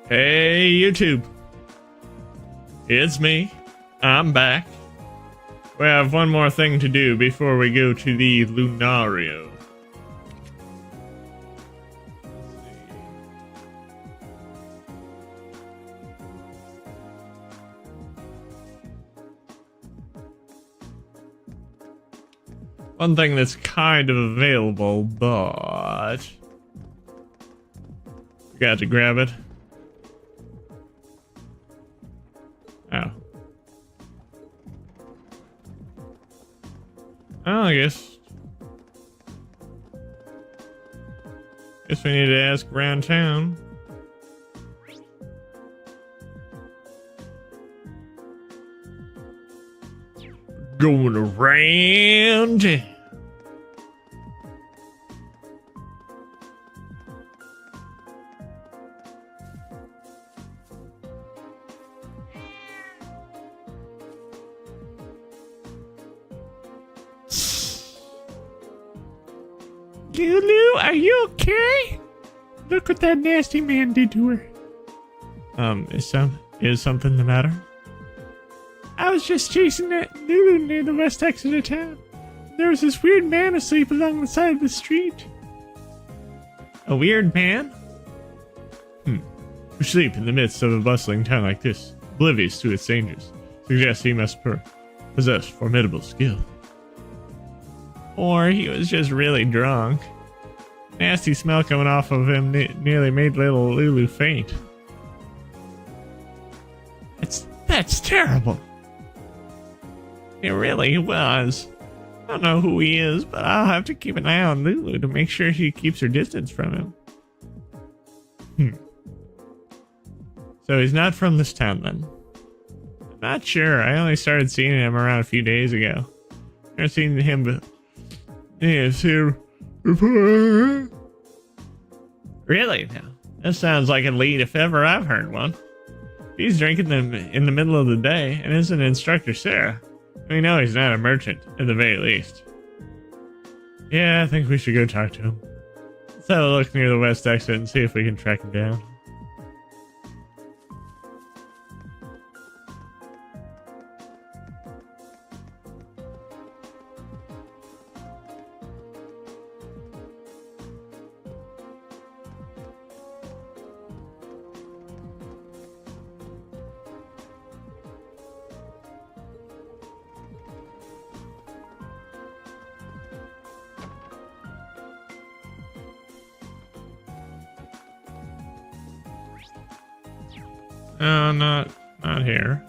Hey YouTube, it's me. I'm back. We have one more thing to do before we go to the Lunario. One thing that's kind of available, but got to grab it. Oh. Oh, I guess we need to ask around town. Going around. Lulu, are you okay? Look what that nasty man did to her. Is something the matter? I was just chasing that Lulu near the west exit of town. There was this weird man asleep along the side of the street. A weird man? Asleep in the midst of a bustling town like this, oblivious to its dangers, suggests he must possess formidable skill. Or he was just really drunk. Nasty smell coming off of him nearly made little Lulu faint. That's terrible. It really was. I don't know who he is, but I'll have to keep an eye on Lulu to make sure she keeps her distance from him. So he's not from this town then. I'm not sure. I only started seeing him around a few days ago. Never seen him here before. Really? Now, that sounds like a lead if ever I've heard one. He's drinking them in the middle of the day and isn't Instructor Sarah. We know he's not a merchant, at the very least. Yeah, I think we should go talk to him. Let's have a look near the west exit and see if we can track him down. Oh, not here.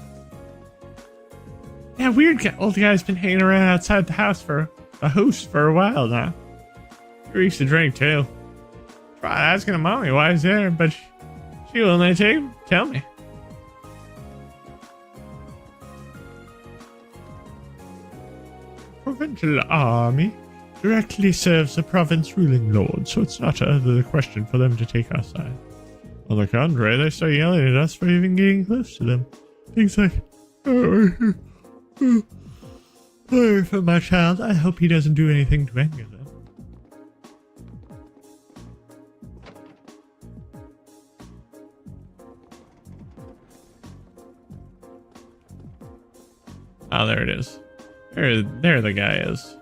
That weird old guy's been hanging around outside the house for a while now. He reeks to drink too. Tried asking him mommy why he's there, but she won't tell me. Provincial army directly serves the province ruling lord, so it's not out of the question for them to take our side. On the contrary, they start yelling at us for even getting close to them. Things like, sorry for my child. I hope he doesn't do anything to anger them. Oh, there it is. There the guy is.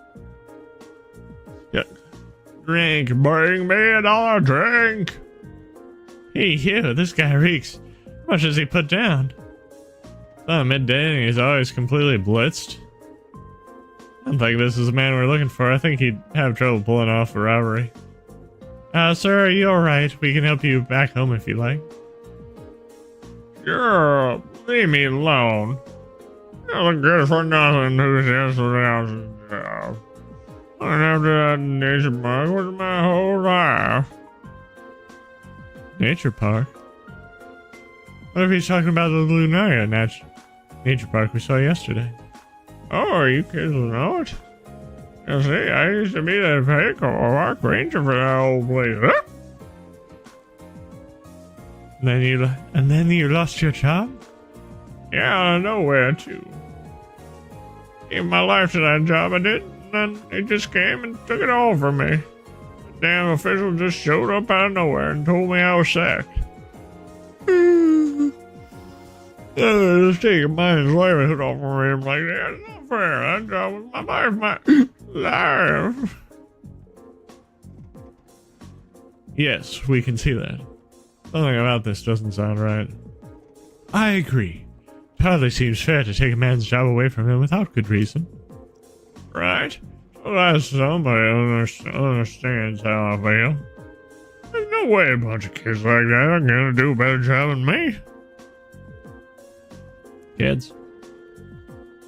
Yeah. Drink, bring me $1 drink. Hey, you, this guy reeks. How much does he put down? Midday and he's always completely blitzed. I don't think this is the man we're looking for. I think he'd have trouble pulling off a robbery. Sir, are you alright? We can help you back home if you like. Sure, leave me alone. You're good for nothing who's just without his job. I have that nature bug with my whole life. Nature park? What if he's talking about the Lunaria nature park we saw yesterday? Oh, you kids will know it. You see, I used to be the park ranger for that old place. Huh? And then you lost your job? Yeah, out of nowhere too. Gave my life to that job I did, and then it just came and took it all from me. The damn official just showed up out of nowhere and told me I was sacked. Just taking man's livelihood off of him like that. It's not fair. That job was my life. Yes, we can see that. Something about this doesn't sound right. I agree. It hardly seems fair to take a man's job away from him without good reason. Right? So that somebody understands how I feel. There's no way a bunch of kids like that are gonna do a better job than me. Kids?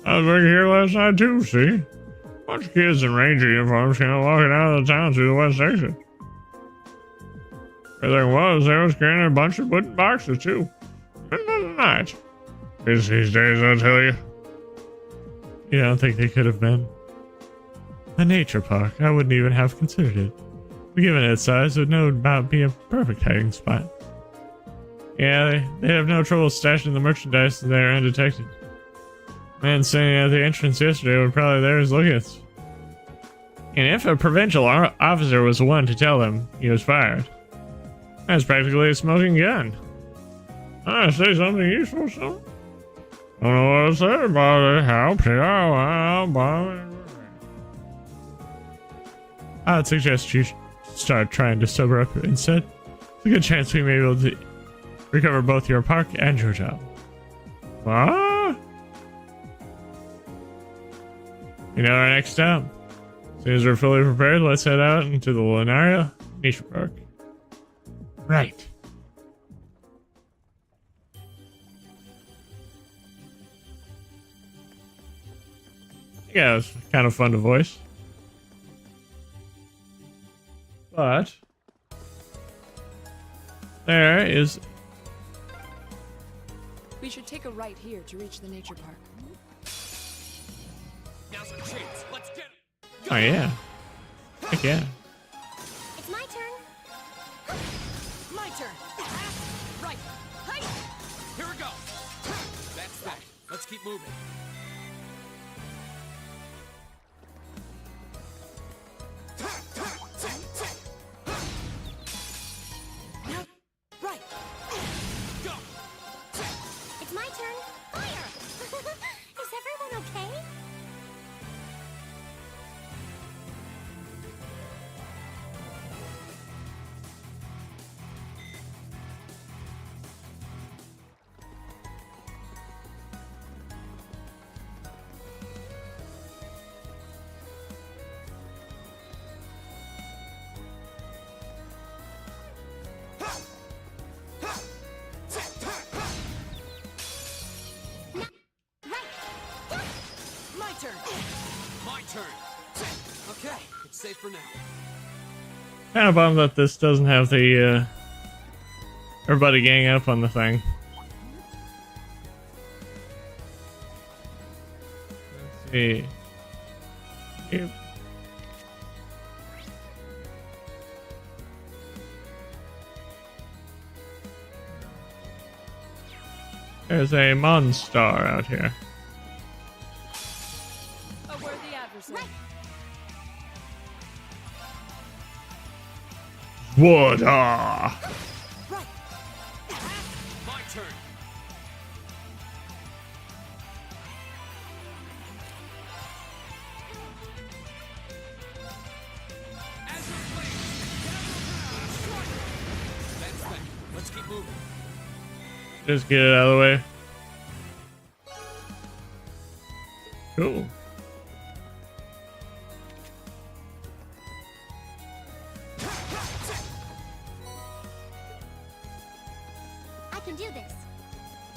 I was working here last night too, see? A bunch of kids in ranger uniforms came walking out of the town through the west station. The thing was, they was carrying a bunch of wooden boxes too. Middle of the night. Kids these days, I'll tell you. You don't think they could have been? A nature park, I wouldn't even have considered it. But given its size, it would no doubt be a perfect hiding spot. Yeah, they have no trouble stashing the merchandise there undetected. Man standing at the entrance yesterday was probably there as look-its. And if a provincial officer was the one to tell them he was fired, that's practically a smoking gun. I say something useful, son. I don't know what to say about it. Helps you out. I'd suggest you start trying to sober up instead. It's a good chance we may be able to recover both your park and your job. What? You know our next stop. As soon as we're fully prepared, let's head out into the Lunaria Nature Park. Right. Yeah, it was kind of fun to voice. But there is... We should take a right here to reach the nature park. Now's our chance. Let's get it. Oh yeah. Heck yeah. It's my turn. My turn. Right. Hi. Here we go. That's that. Let's keep moving. Now, right. Go. It's my turn. Fire. Is everyone okay? My turn. My turn. Okay, it's safe for now. Kind of bummed that this doesn't have the everybody gang up on the thing. Let's see. Yep. There's a monster out here. A worthy adversary. What? Right. My turn. As your plane. That's that. Let's keep moving. Just get it out of the way. Cool. I can do this.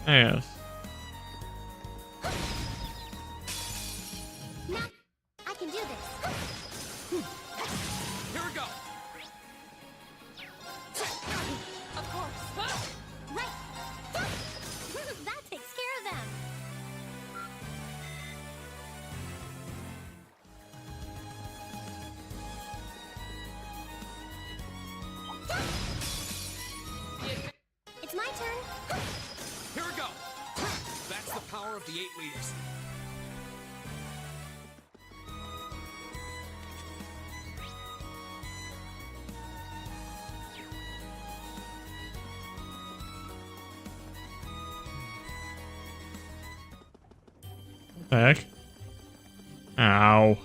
Yes. Now, I can do this. Here we go. Of course. Right. That takes care of them. It's my turn. Here we go. That's the power of the 8 leaders. The heck? Ow.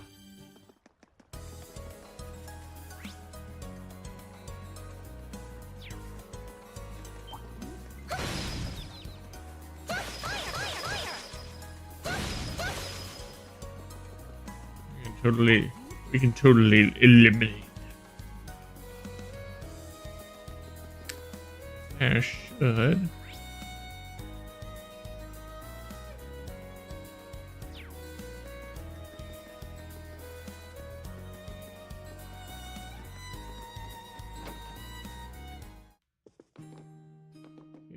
We can totally eliminate. I should.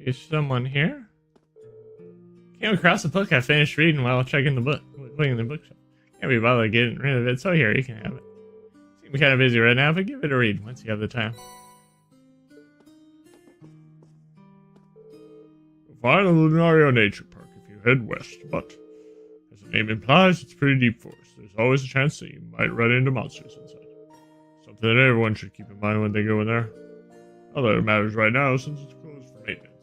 Is someone here? Came across a book I finished reading while checking the book, looking in the bookshelf. Can't be bothered getting rid of it, so here, you can have it. Seem kind of busy right now, but give it a read once you have the time. Find the Lunaria Nature Park if you head west, but as the name implies, it's pretty deep forest. There's always a chance that you might run into monsters inside. Something that everyone should keep in mind when they go in there. Not that it matters right now since it's closed for maintenance.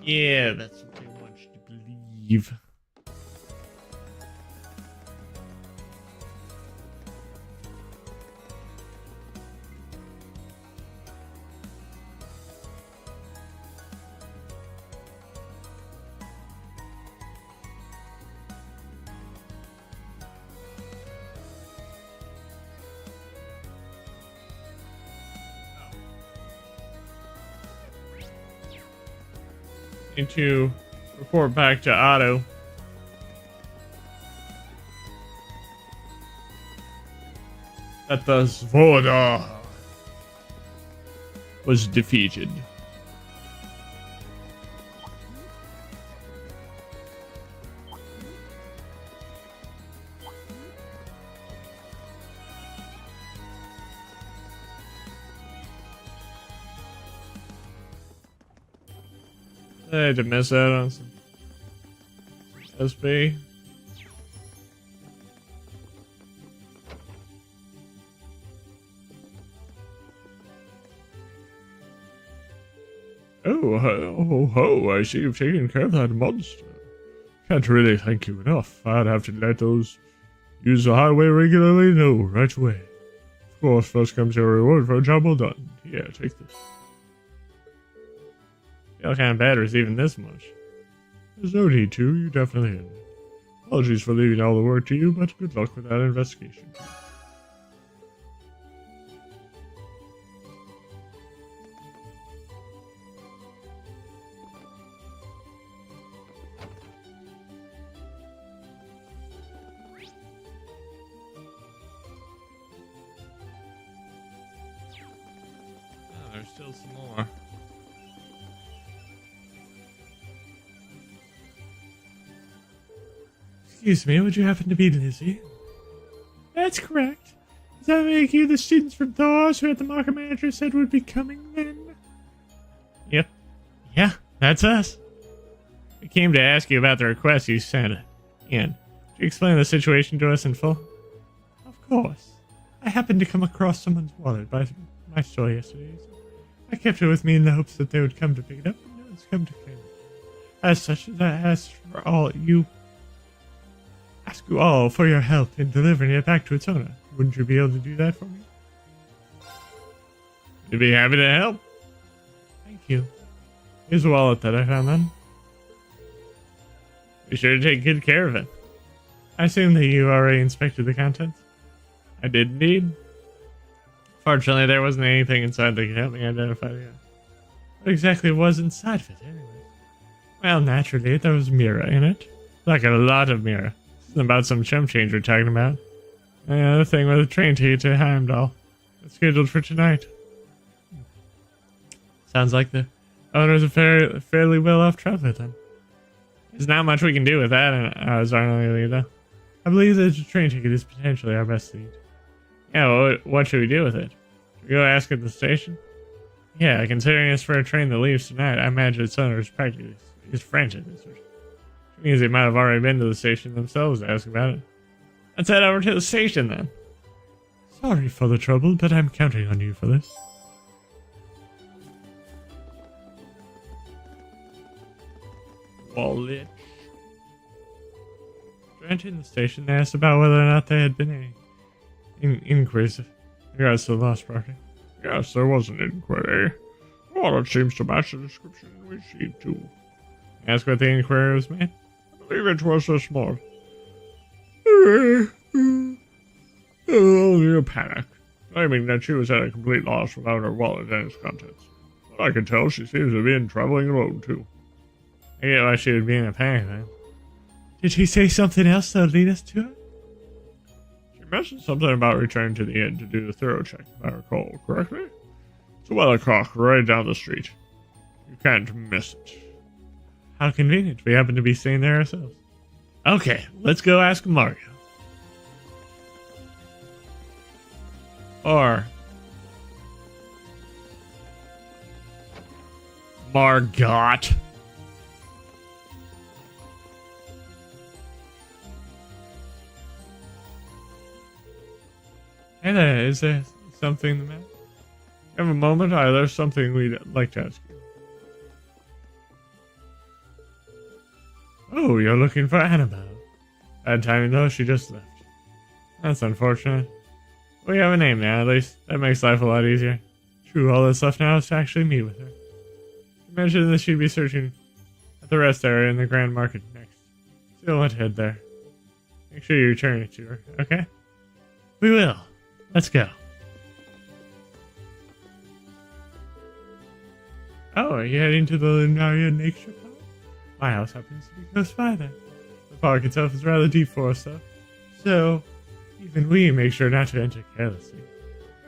Yeah, that's what I want you to believe. Need to report back to Otto. That the Svoda was defeated. I had to miss out on some SB. Oh, ho, I see you've taken care of that monster. Can't really thank you enough. I'd have to let those use the highway regularly know right away. Of course, first comes your reward for a job well done. Here, take this. Feel kind of bad receiving this much. There's no need to, you definitely did. Apologies for leaving all the work to you, but good luck with that investigation. Oh, there's still some more. Excuse me, would you happen to be Lizzie? That's correct. Does that make you the students from Thor's who the market manager said would be coming then? Yep. Yeah, that's us. We came to ask you about the request you sent in. Could you explain the situation to us in full? Of course. I happened to come across someone's wallet by my store yesterday. So I kept it with me in the hopes that they would come to pick it up, but no one's come to claim it. As such, I asked you all for your help in delivering it back to its owner. Wouldn't you be able to do that for me? I'd be happy to help. Thank you. Here's the wallet that I found then. Be sure to take good care of it. I assume that you already inspected the contents? I did indeed. Fortunately, there wasn't anything inside that could help me identify it. What exactly was inside of it, anyway? Well, naturally, there was Mira in it. Like a lot of Mira. About some chump change we're talking about. And the other thing was a train ticket to Heimdall. It's scheduled for tonight. Sounds like the owner's a fairly well-off traveler then. There's not much we can do with that, Zarnali, though. I believe that the train ticket is potentially our best lead. Yeah, well, what should we do with it? Should we go ask at the station? Yeah, considering it's for a train that leaves tonight, I imagine its owner is practically his French at this. Means they might have already been to the station themselves to ask about it. Let's head over to the station then. Sorry for the trouble, but I'm counting on you for this. Wallet. Entering the station, they asked about whether or not there had been any inquiries in regards to the lost property. Yes, there was an inquiry. Well, it seems to match the description we received too. Ask what the inquiry was made? I believe it was this small. Only a panic, claiming that she was at a complete loss without her wallet and its contents. But I can tell she seems to have been traveling alone too. I get why she would be in a panic then. Did she say something else that would lead us to it? She mentioned something about returning to the inn to do the thorough check, if I recall correctly. It's a weathercock right down the street. You can't miss it. How convenient. We happen to be staying there ourselves. Okay, let's go ask Mario. Or Margot. Hey there, is there something the matter? Have a moment? There's something we'd like to ask you. Oh, you're looking for Annabelle. Bad timing though, she just left. That's unfortunate. We have a name now, at least. That makes life a lot easier. True, all that's left now is to actually meet with her. She mentioned that she'd be searching at the rest area in the Grand Market next. So let's head there. Make sure you return it to her, okay? We will. Let's go. Oh, are you heading to the Lunaria Nature Park? My house happens to be close by there. The park itself is rather deep for us, though. So, even we make sure not to enter carelessly.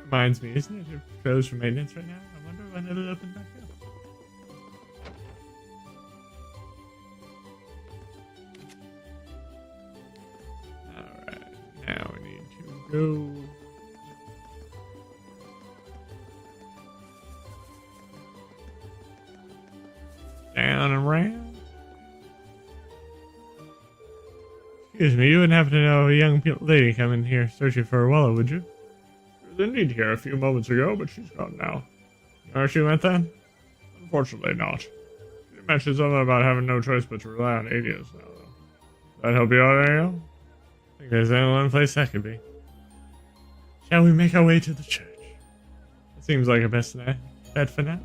Reminds me, isn't it closed for maintenance right now? I wonder when it'll open back up. Alright, now we need to go. Down and around. Excuse me, you wouldn't happen to know a young lady coming here searching for her wallet, would you? She was indeed here a few moments ago, but she's gone now. You know where she went then? Unfortunately not. She mentioned something about having no choice but to rely on aliens now, though. Does that help you out, Ariel? I think there's only one place that could be. Shall we make our way to the church? It seems like a best bet for now.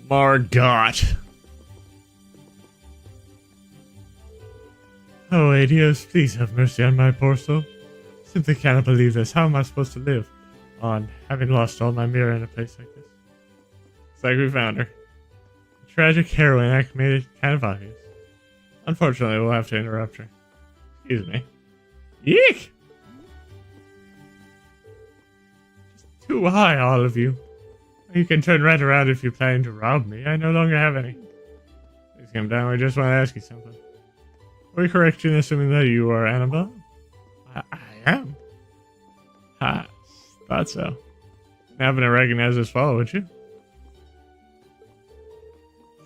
Margot. Oh, Adios, please have mercy on my poor soul. Simply cannot believe this. How am I supposed to live on having lost all my mirror in a place like this? It's like we found her. The tragic heroine act made it kind of obvious. Unfortunately, we'll have to interrupt her. Excuse me. Yeek! Just too high, all of you. You can turn right around if you're planning to rob me. I no longer have any. Please come down. I just want to ask you something. Are we correct in assuming that you are Annabelle? I am. Ha. Thought so. Happen to recognize this fellow, would you?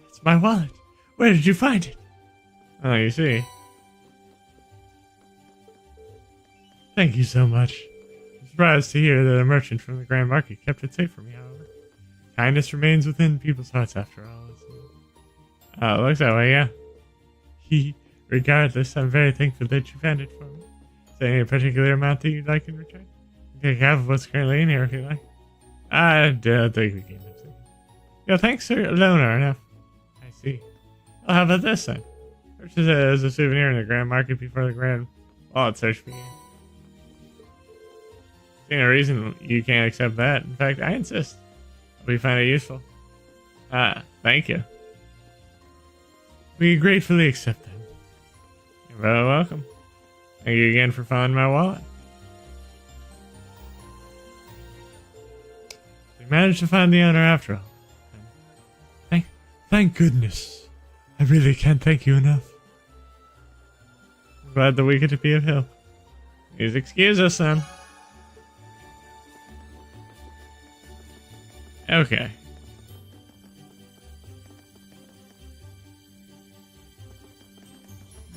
It's my wallet. Where did you find it? Oh, you see. Thank you so much. I'm surprised to hear that a merchant from the Grand Market kept it safe for me, however. Kindness remains within people's hearts after all. It looks that way, yeah. Regardless, I'm very thankful that you found it for me. Is there any particular amount that you'd like in return? You can take half of what's currently in here if you like. I don't think we can. Your thanks alone are enough. I see. Well, how about this then? Purchase it as a souvenir in the Grand Market before the Grand Wallet search began. See no reason you can't accept that. In fact, I insist. We find it useful. Thank you. We gratefully accept them. You're very welcome. Thank you again for finding my wallet. We managed to find the owner after all. Thank goodness. I really can't thank you enough. I'm glad that we get to be of help. Please excuse us then. Okay.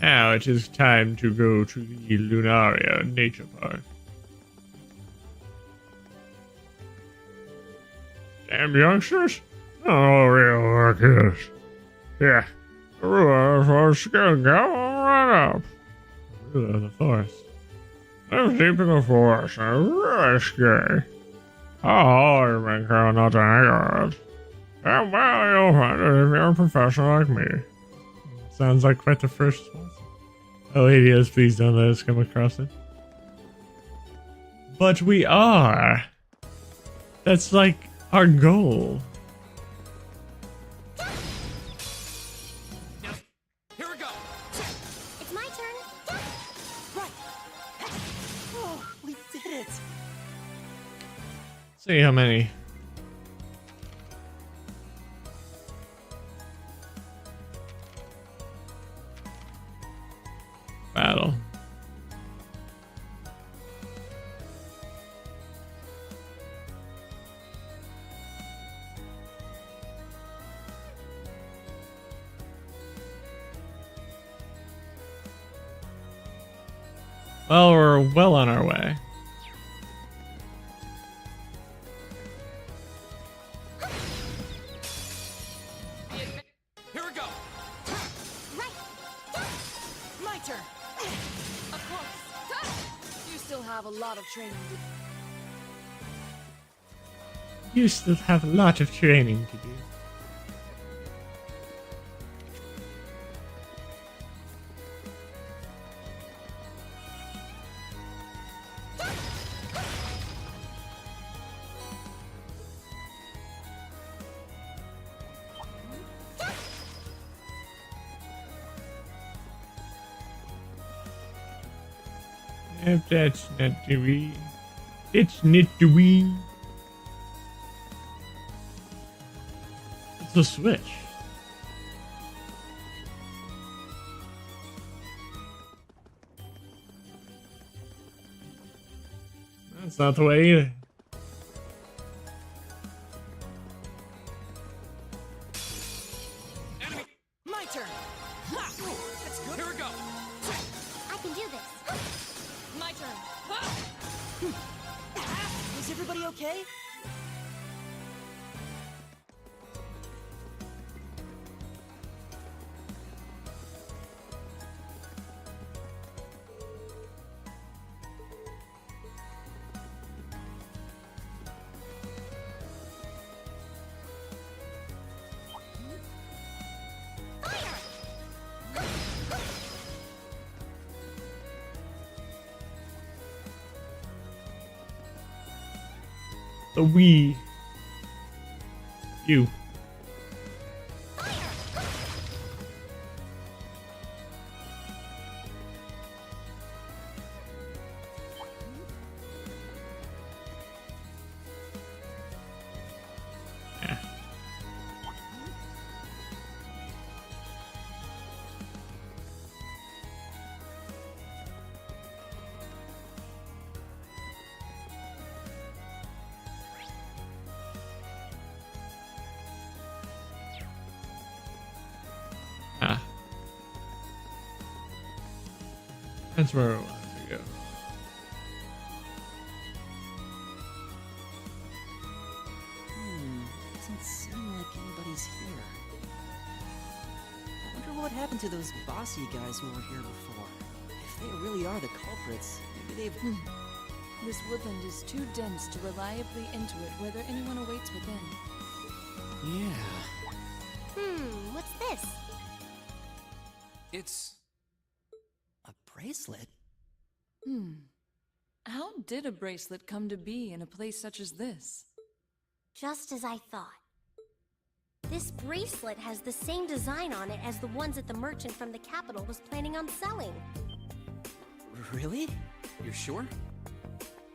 Now it is time to go to the Lunaria Nature Park. Damn youngsters! Oh, real like this. Yeah. Let's go right up. The forest. I'm deep in the forest. I'm really scary. How hard you make her not to hang on it. And well, you'll find it if you're a professional like me. Sounds like quite the first sponsor. Oh, ADS, please don't let us come across it. But we are. That's like our goal. Here we go. It's my turn. Right. Oh, we did it. See how many. Battle. Well, we're well on our way. Here we go. Right. My turn. Of course. You still have a lot of training to You still have a lot of training to do. If that's not the way, it's not the way. It's a switch. That's not the way either. Enemy. My turn. Ha! That's good. Here we go. I can do this. My turn. Is everybody okay? The Wii. You. Ah. That's where I wanted to go. Doesn't seem like anybody's here. I wonder what happened to those bossy guys who were here before. If they really are the culprits, maybe they've... This woodland is too dense to reliably intuit whether anyone awaits within. Yeah. What's this? It's A bracelet? How did a bracelet come to be in a place such as this? Just as I thought. This bracelet has the same design on it as the ones that the merchant from the capital was planning on selling. Really? You're sure?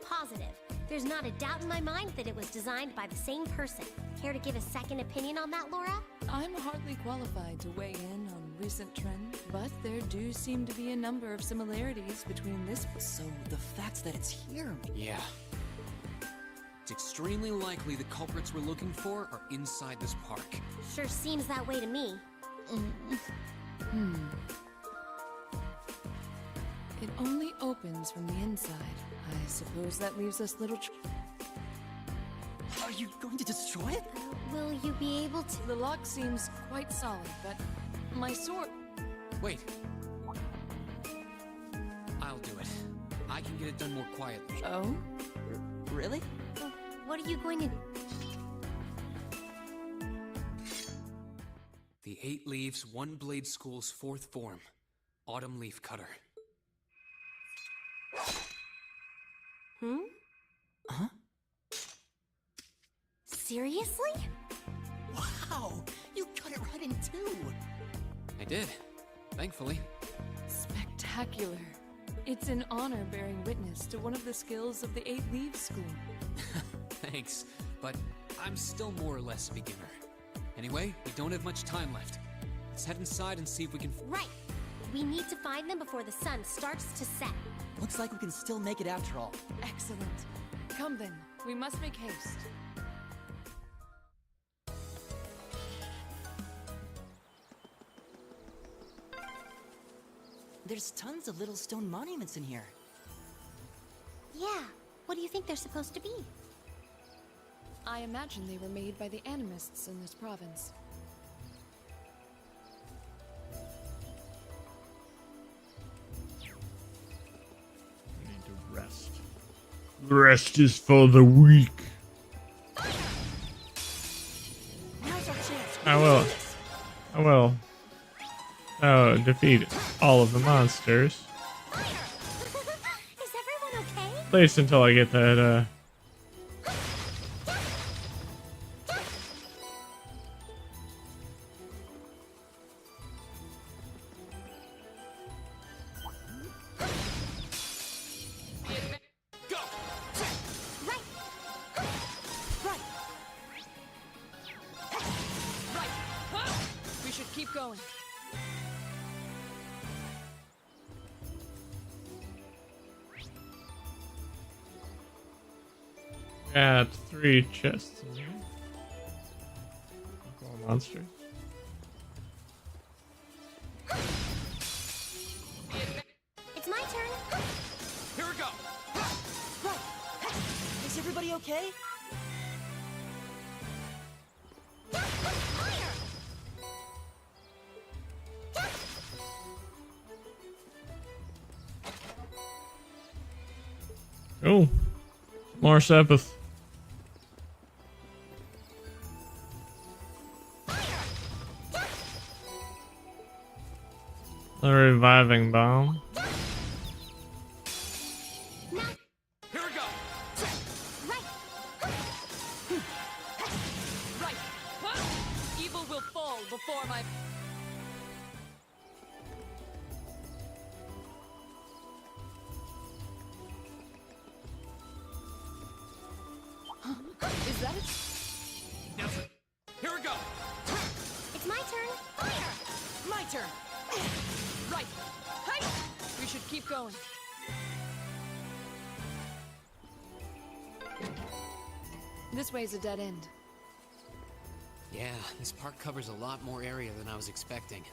Positive. There's not a doubt in my mind that it was designed by the same person. Care to give a second opinion on that, Laura? I'm hardly qualified to weigh in on recent trends, but there do seem to be a number of similarities between this. So the fact that it's here. Yeah. It's extremely likely the culprits we're looking for are inside this park. Sure seems that way to me. It only opens from the inside. I suppose that leaves us little. Are you going to destroy it? Will you be able to? The lock seems quite solid, but my sword. Wait. I'll do it. I can get it done more quietly. Oh? Really? What are you going to... The 8 Leaves, One Blade School's 4th form. Autumn Leaf Cutter. Huh? Seriously? Wow! You cut it right in two! I did. Thankfully. Spectacular. It's an honor bearing witness to one of the skills of the 8 Leaves School. Thanks, but I'm still more or less a beginner. Anyway, we don't have much time left. Let's head inside and see if we can... Right. We need to find them before the sun starts to set. Looks like we can still make it after all. Excellent. Come then, we must make haste. There's tons of little stone monuments in here. Yeah. What do you think they're supposed to be? I imagine they were made by the animists in this province. I need to rest. Rest is for the weak. Now's our chance. I will. I will. Oh, defeat all of the monsters. Is everyone okay? At least until I get that, Go! Right. Right! Right! We should keep going. got 3 chests in here. More monsters. It's my turn. Here we go! Right! Is everybody okay? Oh, more Sepith. The reviving bomb. Now. Here we go! Right. Right! Evil will fall before my... Is that it? Nelson, here we go! It's my turn. My turn! Right! Hey! We should keep going. This way's a dead end. Yeah, this park covers a lot more area than I was expecting.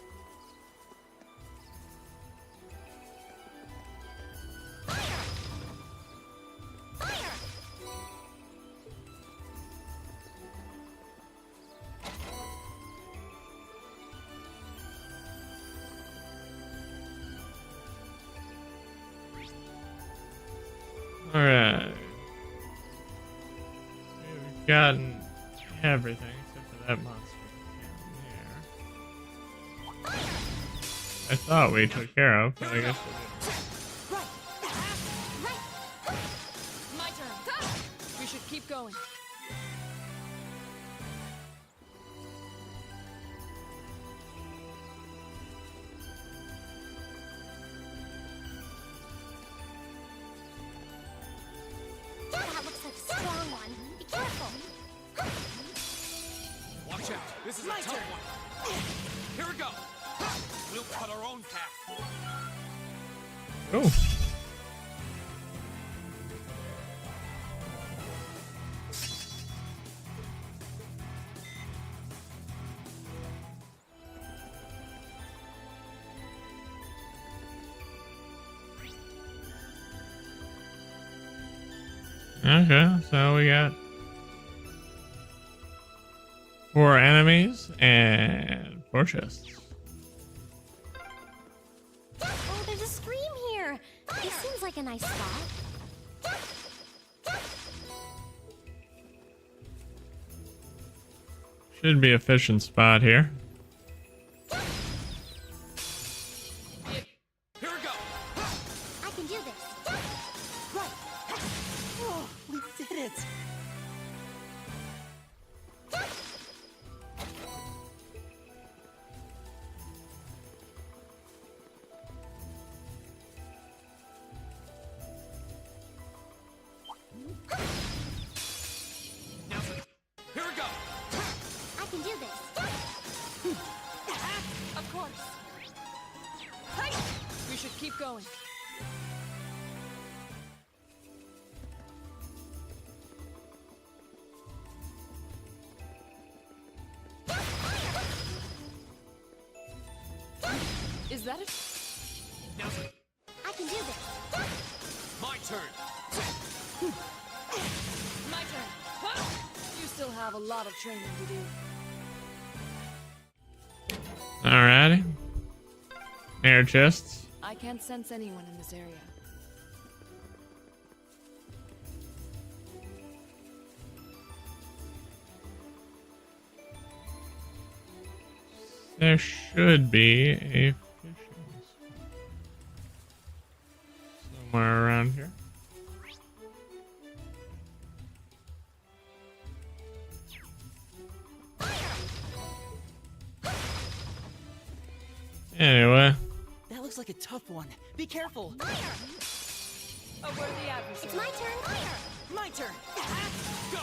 Alright. We've gotten everything except for that monster down there. I thought we took care of, but I guess we didn't. Right. going. That looks like a strong one. Be careful. Watch out. This is a tough one. Here we go. We'll cut our own path. Oh. Okay, so we got 4 enemies and 4 chests. Oh, there's a stream here. This seems like a nice spot. Should be a fishing spot here. Here we go. I can do this. Right! Oh, we did it! Here we go. I can do this. Of course. Hey! We should keep going. Is that it? I can do this. My turn. My turn. Huh? You still have a lot of training to do. Alrighty. Air chests. I can't sense anyone in this area. There should be a fishing spot somewhere around here. Anyway, That looks like a tough one. Be careful! A worthy adversary. It's my turn. My turn! Go.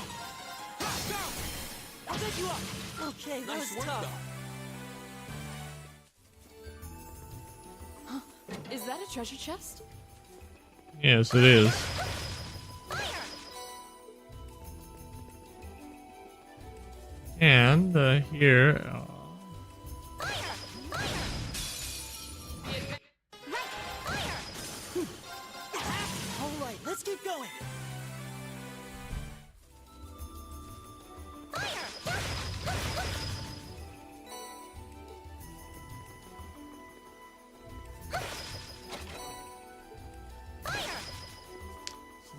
Go. I'll get you up! Okay, that Nice was work, tough. though. Is that a treasure chest? yes, it is. And here, Alright, let's keep going!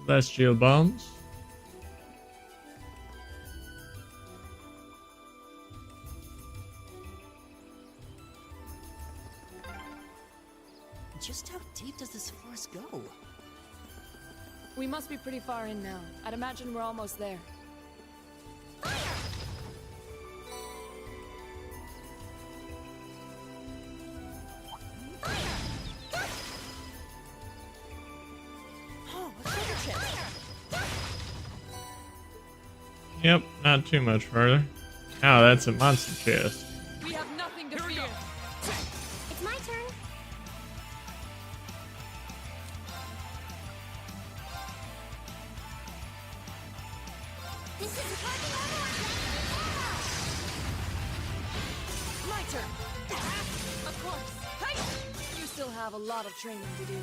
celestial bombs. Just how deep does this forest go? We must be pretty far in now. I'd imagine we're almost there. Oh, a treasure chest! Yep, not too much further. Oh, that's a monster chest. We have nothing to Here we fear. go. It's my turn. This is parking My turn! Of course. Hey! You still have a lot of training to do.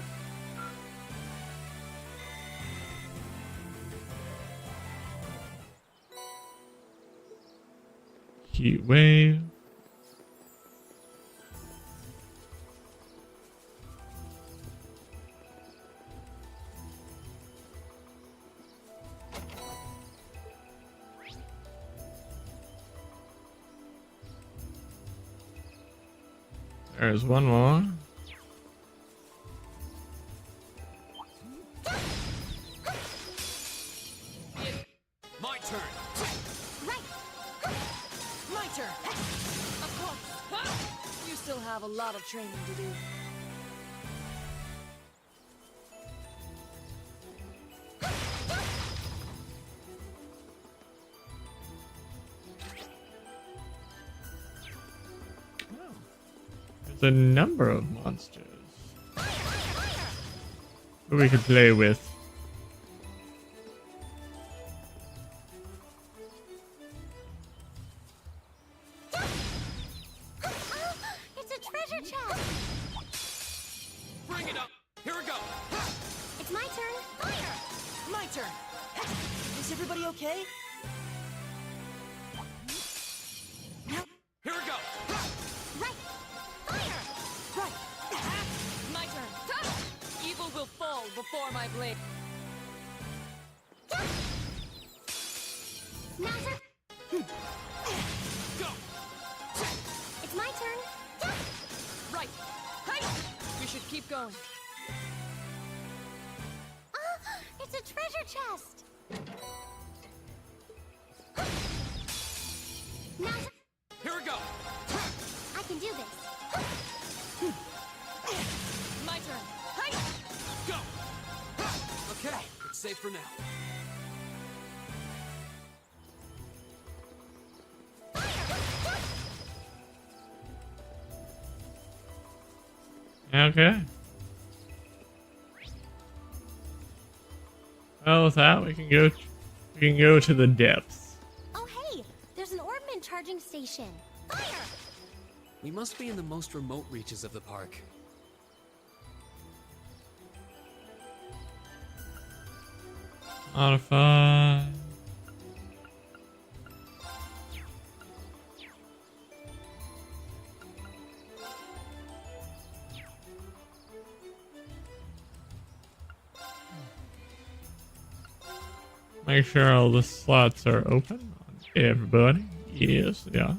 Heat wave. There's one more. have a lot of training to do. There's a number of monsters who we could play with. It's a treasure chest! Bring it up! Here we go! It's my turn! Fire! My turn! Is everybody okay? Here we go! Right! Fire! Right! My turn. Evil will fall before my blade. Mouser! Go! It's my turn! Right. Hey! We should keep going. It's a treasure chest! Mouser! Here we go! I can do this! My turn. Hey! Go! Okay, it's safe for now. Okay. Well, with that, we can go to the depths. Oh hey! There's an orbman charging station! Fire! We must be in the most remote reaches of the park. Modify. Make sure all the slots are open on everybody. Yes, they are.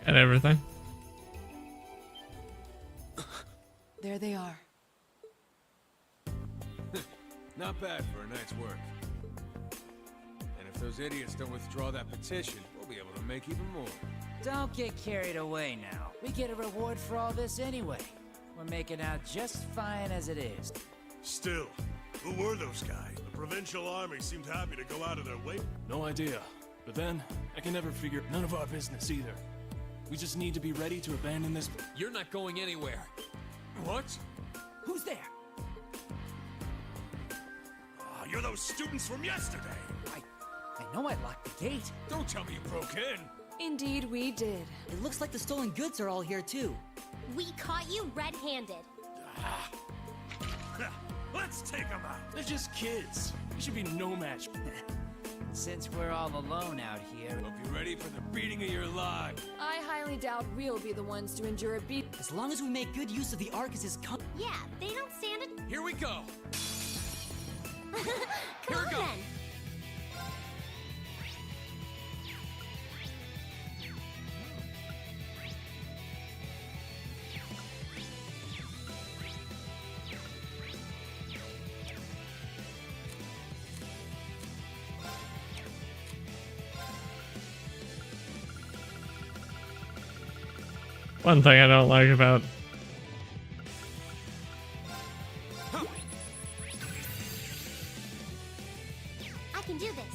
Got everything. There they are. Not bad for a night's work. And if those idiots don't withdraw that petition, we'll be able to make even more. Don't get carried away now. We get a reward for all this anyway. We're making out just fine as it is. Still, who were those guys? The provincial army seemed happy to go out of their way. No idea. But then, I can never figure none of our business either. We just need to be ready to abandon this. You're not going anywhere. What? Who's there? Ah, you're those students from yesterday. I know I locked the gate. Don't tell me you broke in. Indeed, we did. It looks like the stolen goods are all here too. We caught you red-handed. Let's take them out. They're just kids. We should be no match. Since we're all alone out here, Hope you're ready for the beating of your lives. I highly doubt we'll be the ones to endure a beat. As long as we make good use of the Argus's Yeah, they don't stand it. Here we go! Come Here on we go. then! One thing I don't like about I can do this.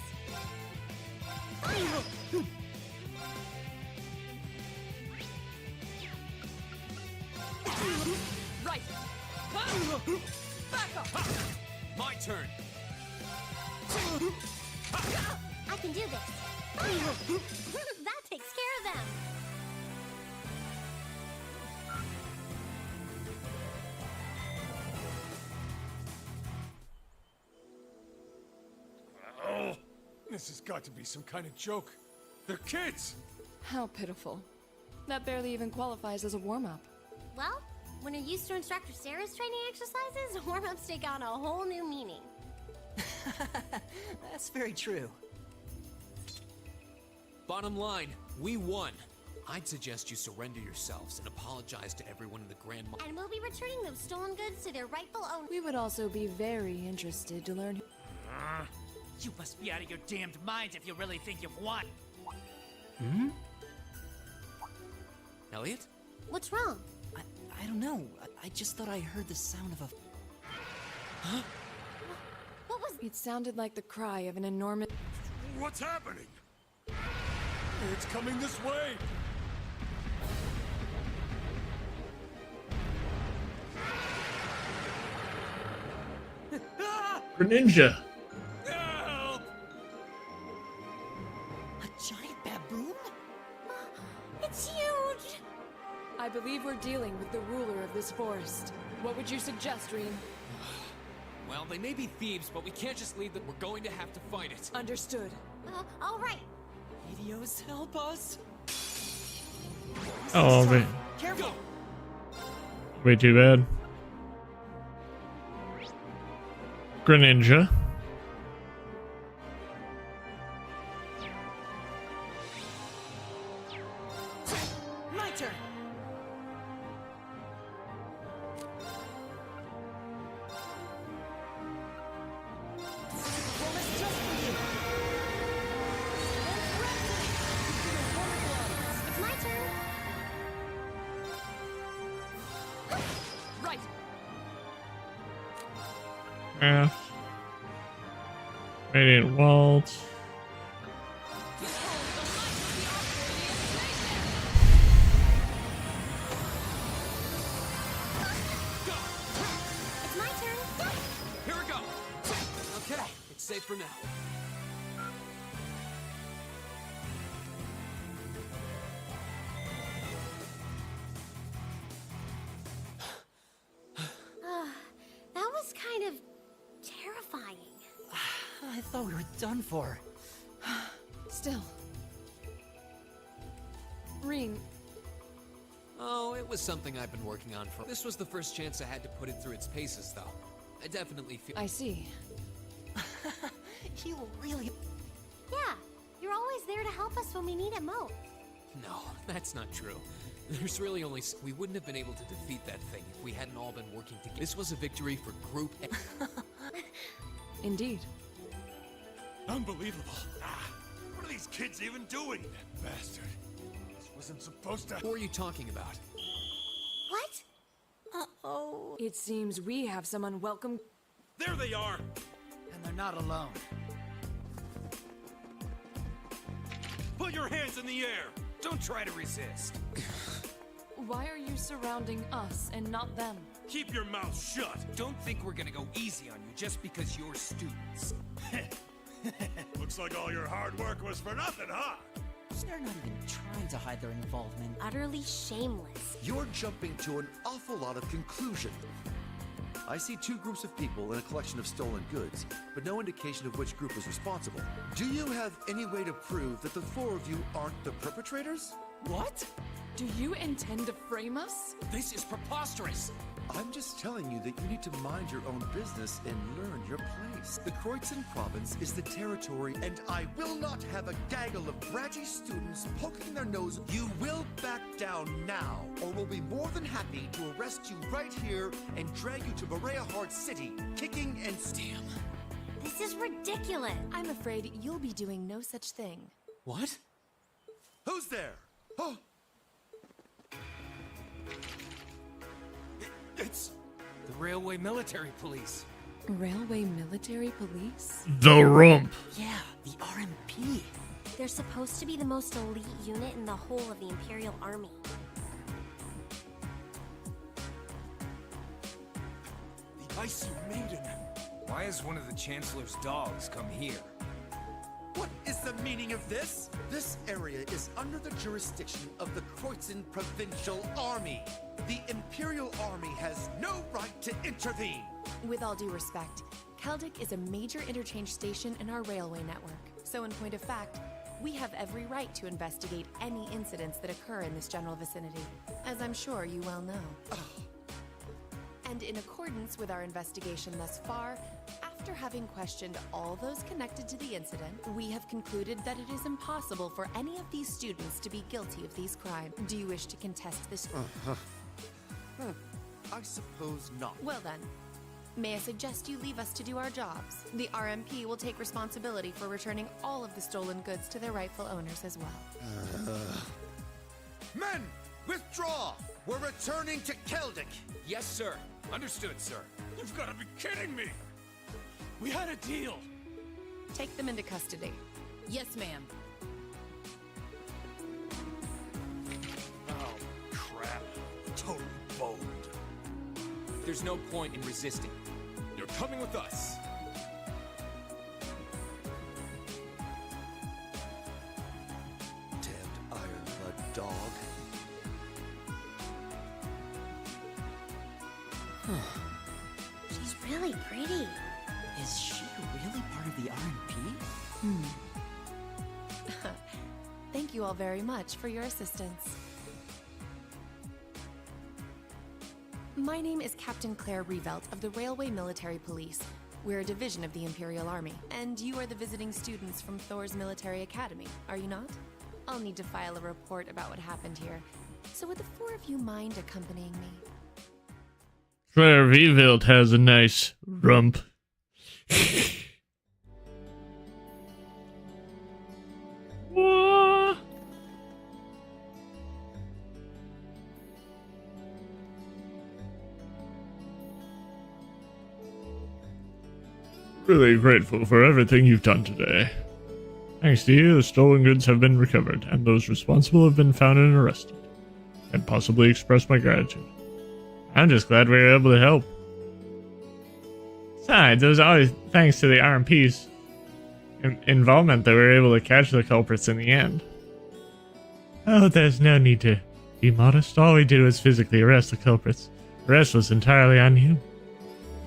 Right. Back up. My turn! I can do this. That takes care of them. Oh, this has got to be some kind of joke. They're kids! How pitiful. That barely even qualifies as a warm-up. Well, when you're used to Instructor Sarah's training exercises, warm-ups take on a whole new meaning. That's very true. Bottom line, we won. I'd suggest you surrender yourselves and apologize to everyone in the Grand Mall. And we'll be returning those stolen goods to their rightful owner. We would also be very interested to learn. You must be out of your damned minds if you really think you've won. Elliot? What's wrong? I don't know. I just thought I heard the sound of a... What was... It sounded like the cry of an enormous. What's happening? It's coming this way! Greninja. Help! A giant baboon? It's huge! I believe we're dealing with the ruler of this forest. What would you suggest, Reen? Well, they may be thieves, but we can't just leave them. We're going to have to fight it. Understood. All right. Idios, help us! Oh, This is man. tough. Careful! Way too bad. Greninja. My turn! Well, it's just for you. It's my turn. Right. Craft. Radiant Waltz. It's my turn. Here we go. Okay, it's safe for now. That was kind of terrifying. I thought we were done for. Still. Reen, Oh, it was something I've been working on for. This was the first chance I had to put it through its paces, though. I definitely feel. I see. You really... Yeah, you're always there to help us when we need it most. No, that's not true. There's really only. We wouldn't have been able to defeat that thing if we hadn't all been working together. This was a victory for Group A. Indeed. Unbelievable. What are these kids even doing? That bastard. This wasn't supposed to... Who are you talking about? What? Uh-oh. It seems we have some unwelcome. There they are! And they're not alone. Put your hands in the air! Don't try to resist. Why are you surrounding us and not them? Keep your mouth shut! Don't think we're gonna go easy on you just because you're students. Looks like all your hard work was for nothing, huh? They're not even trying to hide their involvement. Utterly shameless. You're jumping to an awful lot of conclusion. I see two groups of people in a collection of stolen goods, but no indication of which group is responsible. Do you have any way to prove that the four of you aren't the perpetrators? What? Do you intend to frame us? This is preposterous. I'm just telling you that you need to mind your own business and learn your place. The Kreuzon province is the territory, and I will not have a gaggle of bratty students poking their nose. You will back down now, or we'll be more than happy to arrest you right here and drag you to Maria Heart City, kicking and Damn. This is ridiculous. I'm afraid you'll be doing no such thing. What? Who's there? Oh, It's... The Railway Military Police. Railway Military Police? The Rump. Yeah, the RMP. They're supposed to be the most elite unit in the whole of the Imperial Army. the Icy Maiden. Why has one of the Chancellor's dogs come here? what is the meaning of this? This area is under the jurisdiction of the Kreuzon Provincial Army. The Imperial Army has no right to intervene. With all due respect, Kaldek is a major interchange station in our railway network. So in point of fact, we have every right to investigate any incidents that occur in this general vicinity, as I'm sure you well know. And in accordance with our investigation thus far, after after having questioned all those connected to the incident, we have concluded that it is impossible for any of these students to be guilty of these crimes. Do you wish to contest this? I suppose not. Well then, may I suggest you leave us to do our jobs? The RMP will take responsibility for returning all of the stolen goods to their rightful owners as well. Men, withdraw! We're returning to Keldic! Yes, sir. Understood, sir. You've got to be kidding me! We had a deal. Take them into custody. Yes, ma'am. Oh, crap. Totally boned. There's no point in resisting. You're coming with us. Damned Ironblood dog. She's really pretty. Is she really part of the RMP? Thank you all very much for your assistance. My name is Captain Claire Revelt of the Railway Military Police. We're a division of the Imperial Army, and you are the visiting students from Thor's Military Academy, are you not? I'll need to file a report about what happened here, so would the four of you mind accompanying me? Claire Revelt has a nice rump. What? Really grateful for everything you've done today. Thanks to you, the stolen goods have been recovered, and those responsible have been found and arrested. And possibly express my gratitude. I'm just glad we were able to help. Besides, it was always thanks to the RMP's involvement that we were able to catch the culprits in the end. Oh, there's no need to be modest. All we did was physically arrest the culprits. The rest was entirely on you.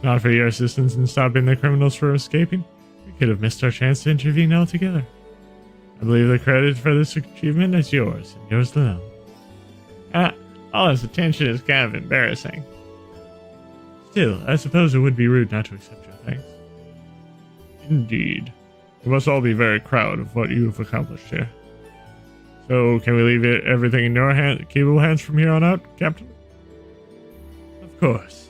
Not for your assistance in stopping the criminals from escaping, we could have missed our chance to intervene altogether. I believe the credit for this achievement is yours, and yours alone. All this attention is kind of embarrassing. Still, I suppose it would be rude not to accept your thanks. Indeed. We must all be very proud of what you've accomplished here. So, can we leave everything in your capable hands from here on out, Captain? Of course.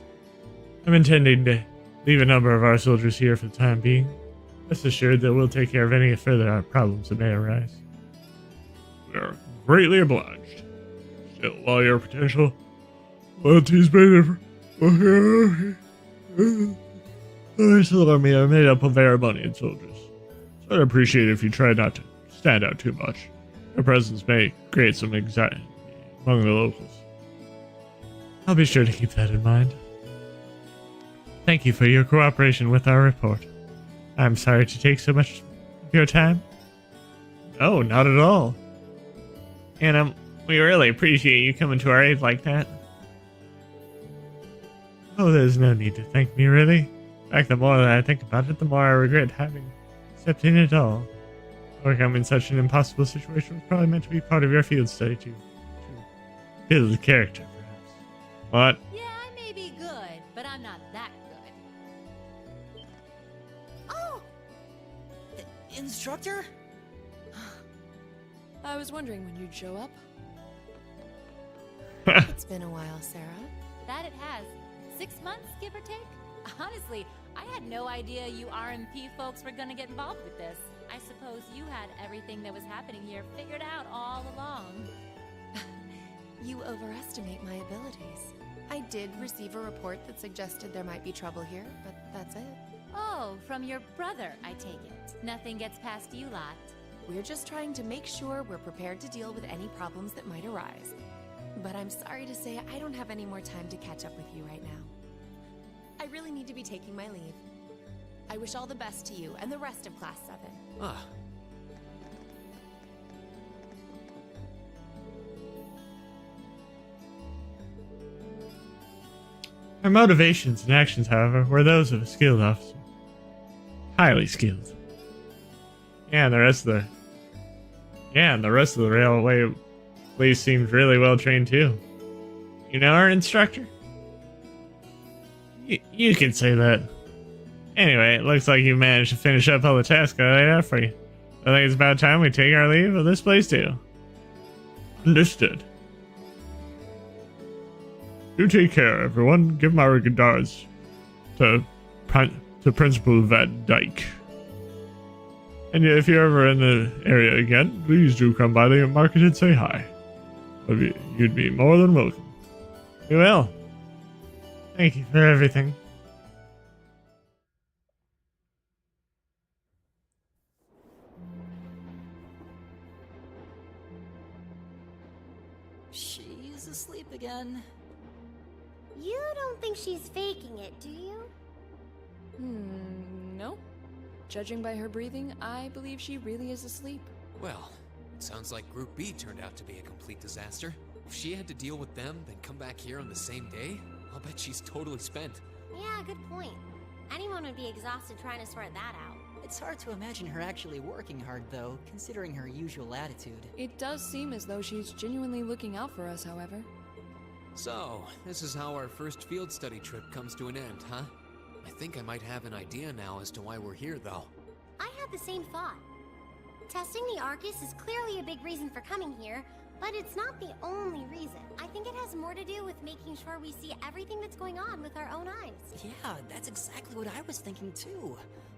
I'm intending to leave a number of our soldiers here for the time being. Rest assured that we'll take care of any further problems that may arise. We are greatly obliged. Still, while your potential loyalties may differ, the Universal Army are made up of Erebonian soldiers, so I'd appreciate it if you try not to stand out too much. Your presence may create some anxiety among the locals. I'll be sure to keep that in mind. Thank you for your cooperation with our report. I'm sorry to take so much of your time. Oh, not at all. And we really appreciate you coming to our aid like that. Oh, there's no need to thank me, really. In fact, the more that I think about it, the more I regret having accepted it all. Overcoming in such an impossible situation was probably meant to be part of your field study to build the character, perhaps. What? Yeah, I may be good, but I'm not that good. Oh! Instructor? I was wondering when you'd show up. It's been a while, Sarah. That it has. 6 months, give or take? Honestly, I had no idea you RMP folks were gonna get involved with this. I suppose you had everything that was happening here figured out all along. You overestimate my abilities. I did receive a report that suggested there might be trouble here, but that's it. Oh, from your brother, I take it. Nothing gets past you lot. We're just trying to make sure we're prepared to deal with any problems that might arise. But I'm sorry to say I don't have any more time to catch up with you right now. I really need to be taking my leave. I wish all the best to you and the rest of Class 7. Ah. Her motivations and actions, however, were those of a skilled officer. Highly skilled. And the rest of the railway police seemed really well trained too. You know our instructor? You can say that. Anyway, it looks like you managed to finish up all the tasks I laid out for you. I think it's about time we take our leave of this place too. Understood. You take care, everyone. Give my regards to Principal Van Dyke. And if you're ever in the area again, please do come by the market and say hi. You'd be more than welcome. We will. Thank you for everything. She's asleep again. You don't think she's faking it, do you? Nope. Judging by her breathing, I believe she really is asleep. Well, it sounds like Group B turned out to be a complete disaster. If she had to deal with them, then come back here on the same day, I'll bet she's totally spent. Yeah, good point. Anyone would be exhausted trying to sort that out. It's hard to imagine her actually working hard, though, considering her usual attitude. It does seem as though she's genuinely looking out for us, however. So, this is how our first field study trip comes to an end, huh? I think I might have an idea now as to why we're here, though. I had the same thought. Testing the Arcus is clearly a big reason for coming here, but it's not the only reason. I think it has more to do with making sure we see everything that's going on with our own eyes. Yeah, that's exactly what I was thinking too.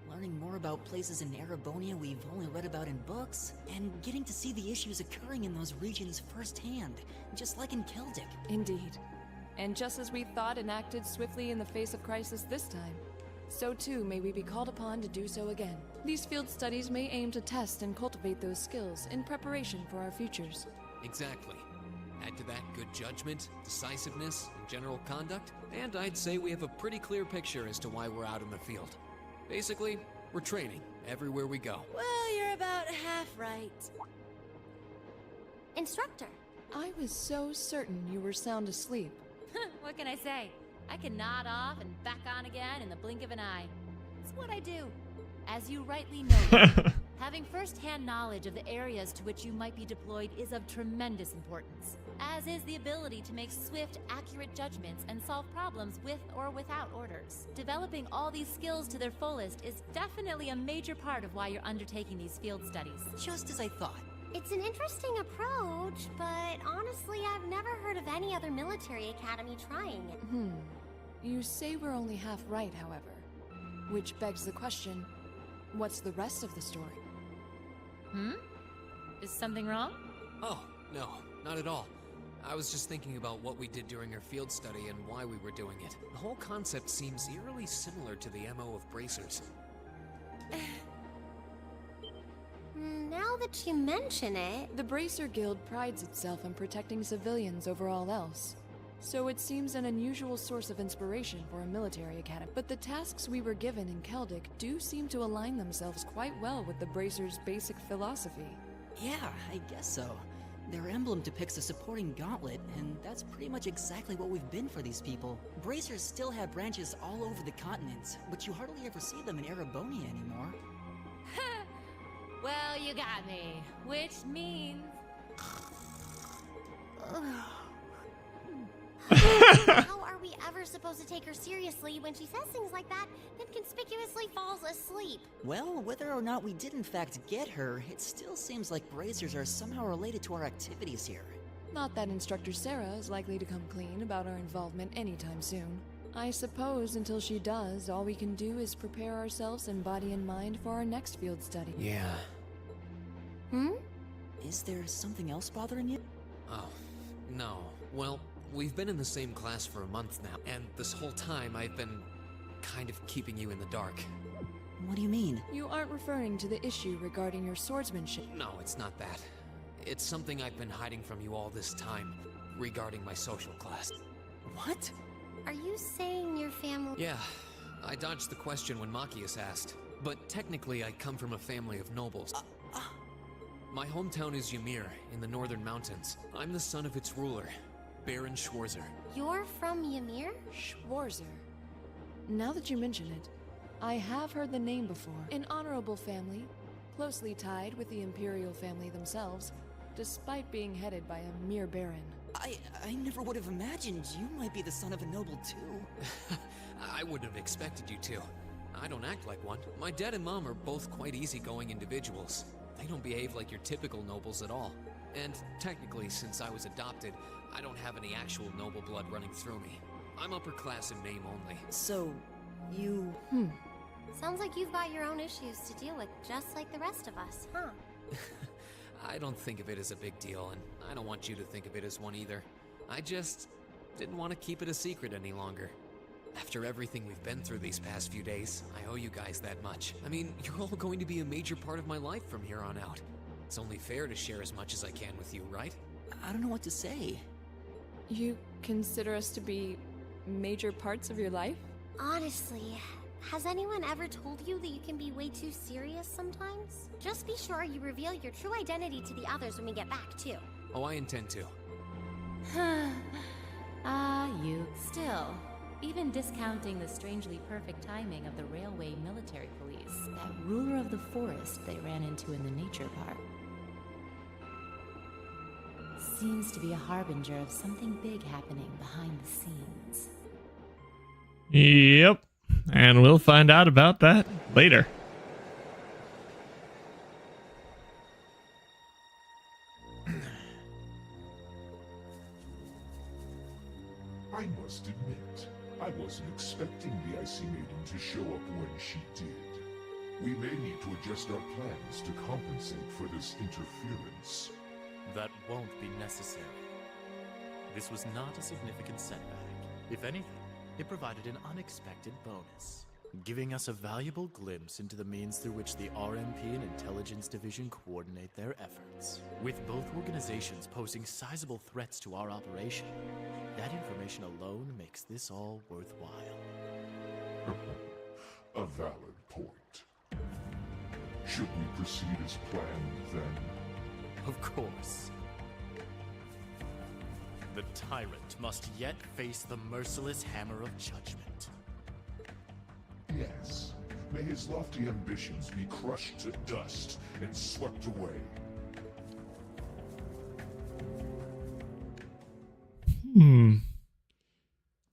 Learning more about places in Erebonia we've only read about in books, and getting to see the issues occurring in those regions firsthand, just like in Celtic. Indeed. And just as we thought and acted swiftly in the face of crisis this time, so too may we be called upon to do so again. These field studies may aim to test and cultivate those skills in preparation for our futures. Exactly. Add to that good judgment, decisiveness, and general conduct, and I'd say we have a pretty clear picture as to why we're out in the field. Basically, we're training everywhere we go. Well, you're about half right. Instructor. I was so certain you were sound asleep. What can I say? I can nod off and back on again in the blink of an eye. It's what I do. As you rightly noted, having first-hand knowledge of the areas to which you might be deployed is of tremendous importance, as is the ability to make swift, accurate judgments and solve problems with or without orders. Developing all these skills to their fullest is definitely a major part of why you're undertaking these field studies. Just as I thought. It's an interesting approach, but honestly, I've never heard of any other military academy trying it. You say we're only half right, however. Which begs the question, what's the rest of the story? Is something wrong? Oh, no, not at all. I was just thinking about what we did during our field study and why we were doing it. The whole concept seems eerily similar to the MO of bracers. Now that you mention it... The Bracer Guild prides itself on protecting civilians over all else. So it seems an unusual source of inspiration for a military academy. But the tasks we were given in Celtic do seem to align themselves quite well with the Bracers' basic philosophy. Yeah, I guess so. Their emblem depicts a supporting gauntlet, and that's pretty much exactly what we've been for these people. Bracers still have branches all over the continent, but you hardly ever see them in Erebonia anymore. Well, you got me. Which means... How are we ever supposed to take her seriously when she says things like that, then conspicuously falls asleep? Well, whether or not we did in fact get her, it still seems like Bracers are somehow related to our activities here. Not that Instructor Sarah is likely to come clean about our involvement anytime soon. I suppose until she does, all we can do is prepare ourselves in body and mind for our next field study. Yeah. Is there something else bothering you? Oh, no. Well, we've been in the same class for a month now, and this whole time I've been kind of keeping you in the dark. What do you mean? You aren't referring to the issue regarding your swordsmanship. No, it's not that. It's something I've been hiding from you all this time, regarding my social class. What? Are you saying your family... Yeah, I dodged the question when Machias asked, but technically I come from a family of nobles. My hometown is Ymir, in the northern mountains. I'm the son of its ruler, Baron Schwarzer. You're from Ymir? Schwarzer. Now that you mention it, I have heard the name before. An honorable family, closely tied with the Imperial family themselves, despite being headed by a mere baron. I never would have imagined you might be the son of a noble too. I wouldn't have expected you to. I don't act like one. My dad and mom are both quite easygoing individuals. They don't behave like your typical nobles at all. And technically, since I was adopted, I don't have any actual noble blood running through me. I'm upper class in name only. So, you... Sounds like you've got your own issues to deal with, just like the rest of us, huh? I don't think of it as a big deal, and I don't want you to think of it as one either. I just didn't want to keep it a secret any longer. After everything we've been through these past few days, I owe you guys that much. I mean, you're all going to be a major part of my life from here on out. It's only fair to share as much as I can with you, right? I don't know what to say. You consider us to be major parts of your life? Honestly, has anyone ever told you that you can be way too serious sometimes? Just be sure you reveal your true identity to the others when we get back, too. Oh, I intend to. You. Still, even discounting the strangely perfect timing of the railway military police, that ruler of the forest they ran into in the nature park seems to be a harbinger of something big happening behind the scenes. Yep. And we'll find out about that later. I must admit, I wasn't expecting the Icy Maiden to show up when she did. We may need to adjust our plans to compensate for this interference. That won't be necessary. This was not a significant setback. If anything, it provided an unexpected bonus, giving us a valuable glimpse into the means through which the RMP and Intelligence Division coordinate their efforts. With both organizations posing sizable threats to our operation, that information alone makes this all worthwhile. A valid point. Should we proceed as planned, then? Of course. The tyrant must yet face the merciless hammer of judgment. Yes. May his lofty ambitions be crushed to dust and swept away.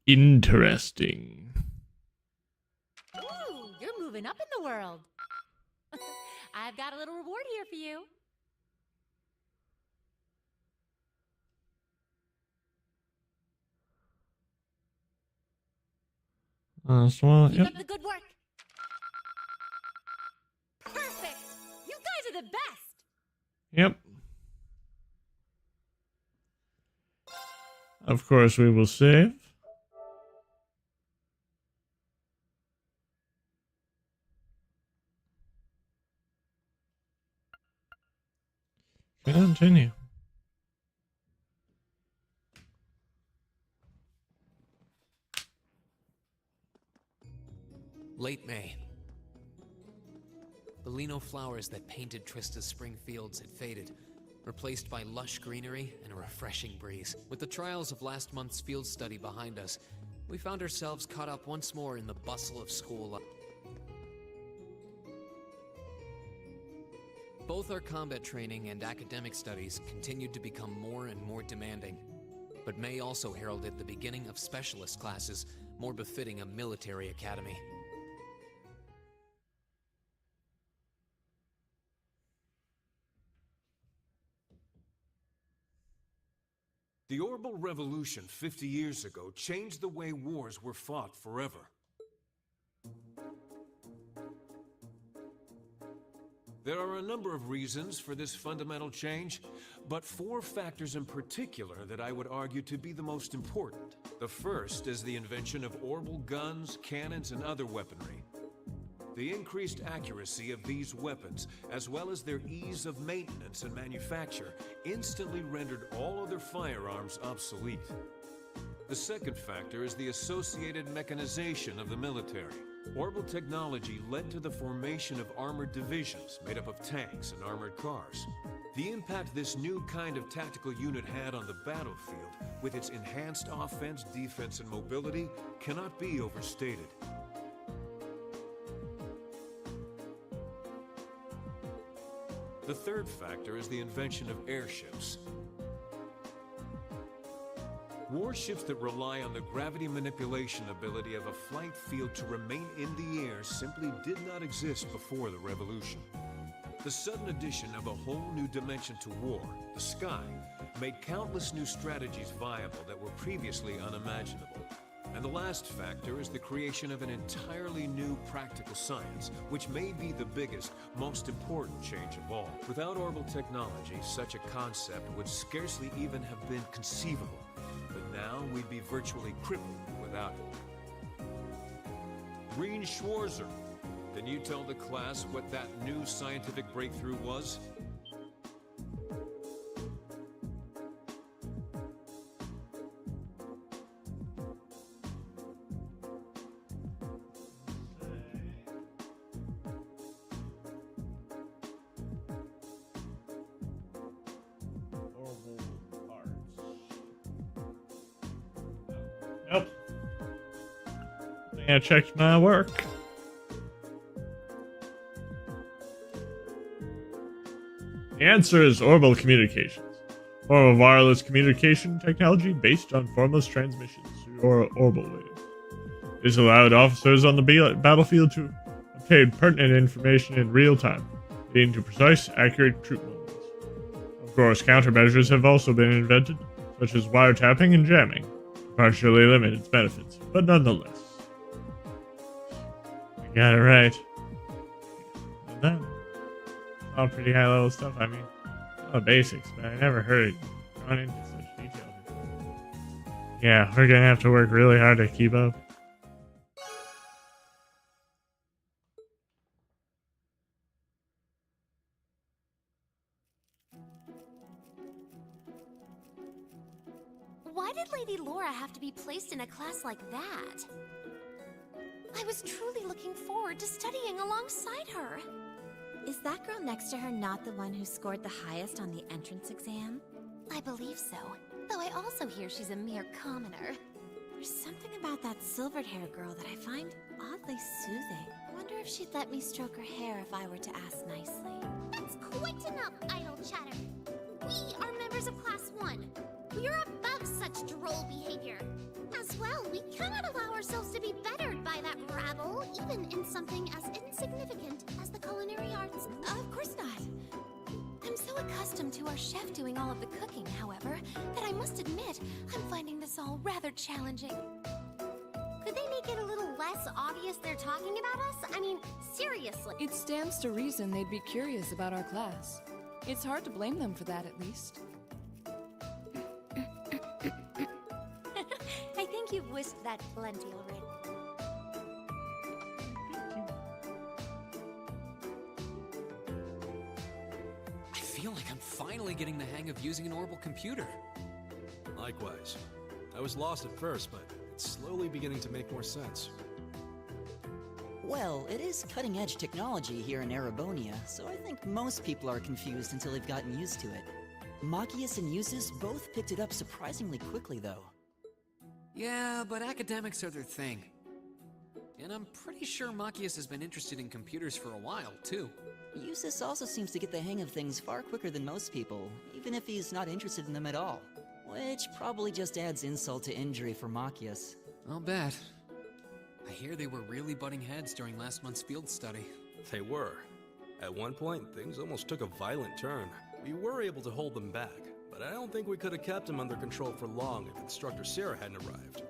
Interesting. Ooh, you're moving up in the world. I've got a little reward here for you. Keep up the good work. Perfect. You guys are the best. Yep. Of course, we will save. Continue. Late May. The lino flowers that painted Trista's spring fields had faded, replaced by lush greenery and a refreshing breeze. With the trials of last month's field study behind us, we found ourselves caught up once more in the bustle of school life. Both our combat training and academic studies continued to become more and more demanding. But May also heralded the beginning of specialist classes, more befitting a military academy. The Orbital Revolution 50 years ago changed the way wars were fought forever. There are a number of reasons for this fundamental change, but 4 factors in particular that I would argue to be the most important. The first is the invention of orbital guns, cannons, and other weaponry. The increased accuracy of these weapons, as well as their ease of maintenance and manufacture, instantly rendered all other firearms obsolete. The second factor is the associated mechanization of the military. Orbital technology led to the formation of armored divisions made up of tanks and armored cars. The impact this new kind of tactical unit had on the battlefield, with its enhanced offense, defense, and mobility, cannot be overstated. The third factor is the invention of airships. Warships that rely on the gravity manipulation ability of a flight field to remain in the air simply did not exist before the revolution. The sudden addition of a whole new dimension to war, the sky, made countless new strategies viable that were previously unimaginable. And the last factor is the creation of an entirely new practical science, which may be the biggest, most important change of all. Without orbital technology, such a concept would scarcely even have been conceivable. But now we'd be virtually crippled without it. Green Schwarzer, can you tell the class what that new scientific breakthrough was? Nope. I think I checked my work. The answer is orbital communications, or wireless communication technology based on formless transmissions through orbital waves. This allowed officers on the battlefield to obtain pertinent information in real time, leading to precise, accurate troop movements. Of course, countermeasures have also been invented, such as wiretapping and jamming, to partially limit its benefits, but nonetheless. I got it right. And then, all pretty high level stuff. I mean, all the basics, but I never heard it gone into such detail before. Yeah, we're gonna have to work really hard to keep up. Why did Lady Laura have to be placed in a class like that? I was truly looking forward to studying alongside her. Is that girl next to her not the one who scored the highest on the entrance exam? I believe so, though I also hear she's a mere commoner. There's something about that silvered-haired girl that I find oddly soothing. I wonder if she'd let me stroke her hair if I were to ask nicely. That's quite enough idle chatter. We are members of Class 1. We are above such droll behavior. As well, we cannot allow ourselves to be bettered by that rabble, even in something as insignificant as the culinary arts. Of course not. I'm so accustomed to our chef doing all of the cooking, however, that I must admit I'm finding this all rather challenging. Could they make it a little less obvious they're talking about us? I mean, seriously. It stands to reason they'd be curious about our class. It's hard to blame them for that, at least. I think you've wished that plenty already. I feel like I'm finally getting the hang of using an orbital computer. Likewise. I was lost at first, but it's slowly beginning to make more sense. Well, it is cutting-edge technology here in Erebonia, so I think most people are confused until they've gotten used to it. Machias and Usus both picked it up surprisingly quickly, though. Yeah, but academics are their thing. And I'm pretty sure Machias has been interested in computers for a while, too. Usus also seems to get the hang of things far quicker than most people, even if he's not interested in them at all. Which probably just adds insult to injury for Machias. I'll bet. I hear they were really butting heads during last month's field study. They were. At one point, things almost took a violent turn. We were able to hold them back, but I don't think we could have kept them under control for long if Instructor Sarah hadn't arrived.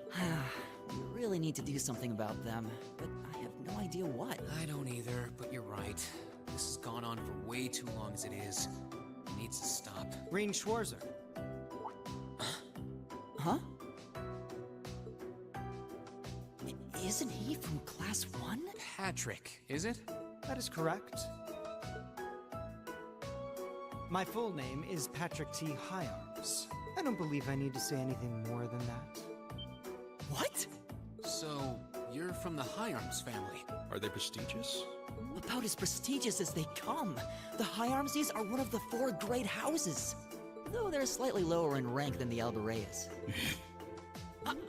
We really need to do something about them, but I have no idea what. I don't either, but you're right. This has gone on for way too long as it is. It needs to stop. Green Schwarzer. Huh? Isn't he from Class 1? Patrick, is it? That is correct. My full name is Patrick T. Hyarms. I don't believe I need to say anything more than that. What? So, you're from the Hyarms family. Are they prestigious? About as prestigious as they come. The Hyarmses are one of the 4 great houses. Though they're slightly lower in rank than the Albareyas.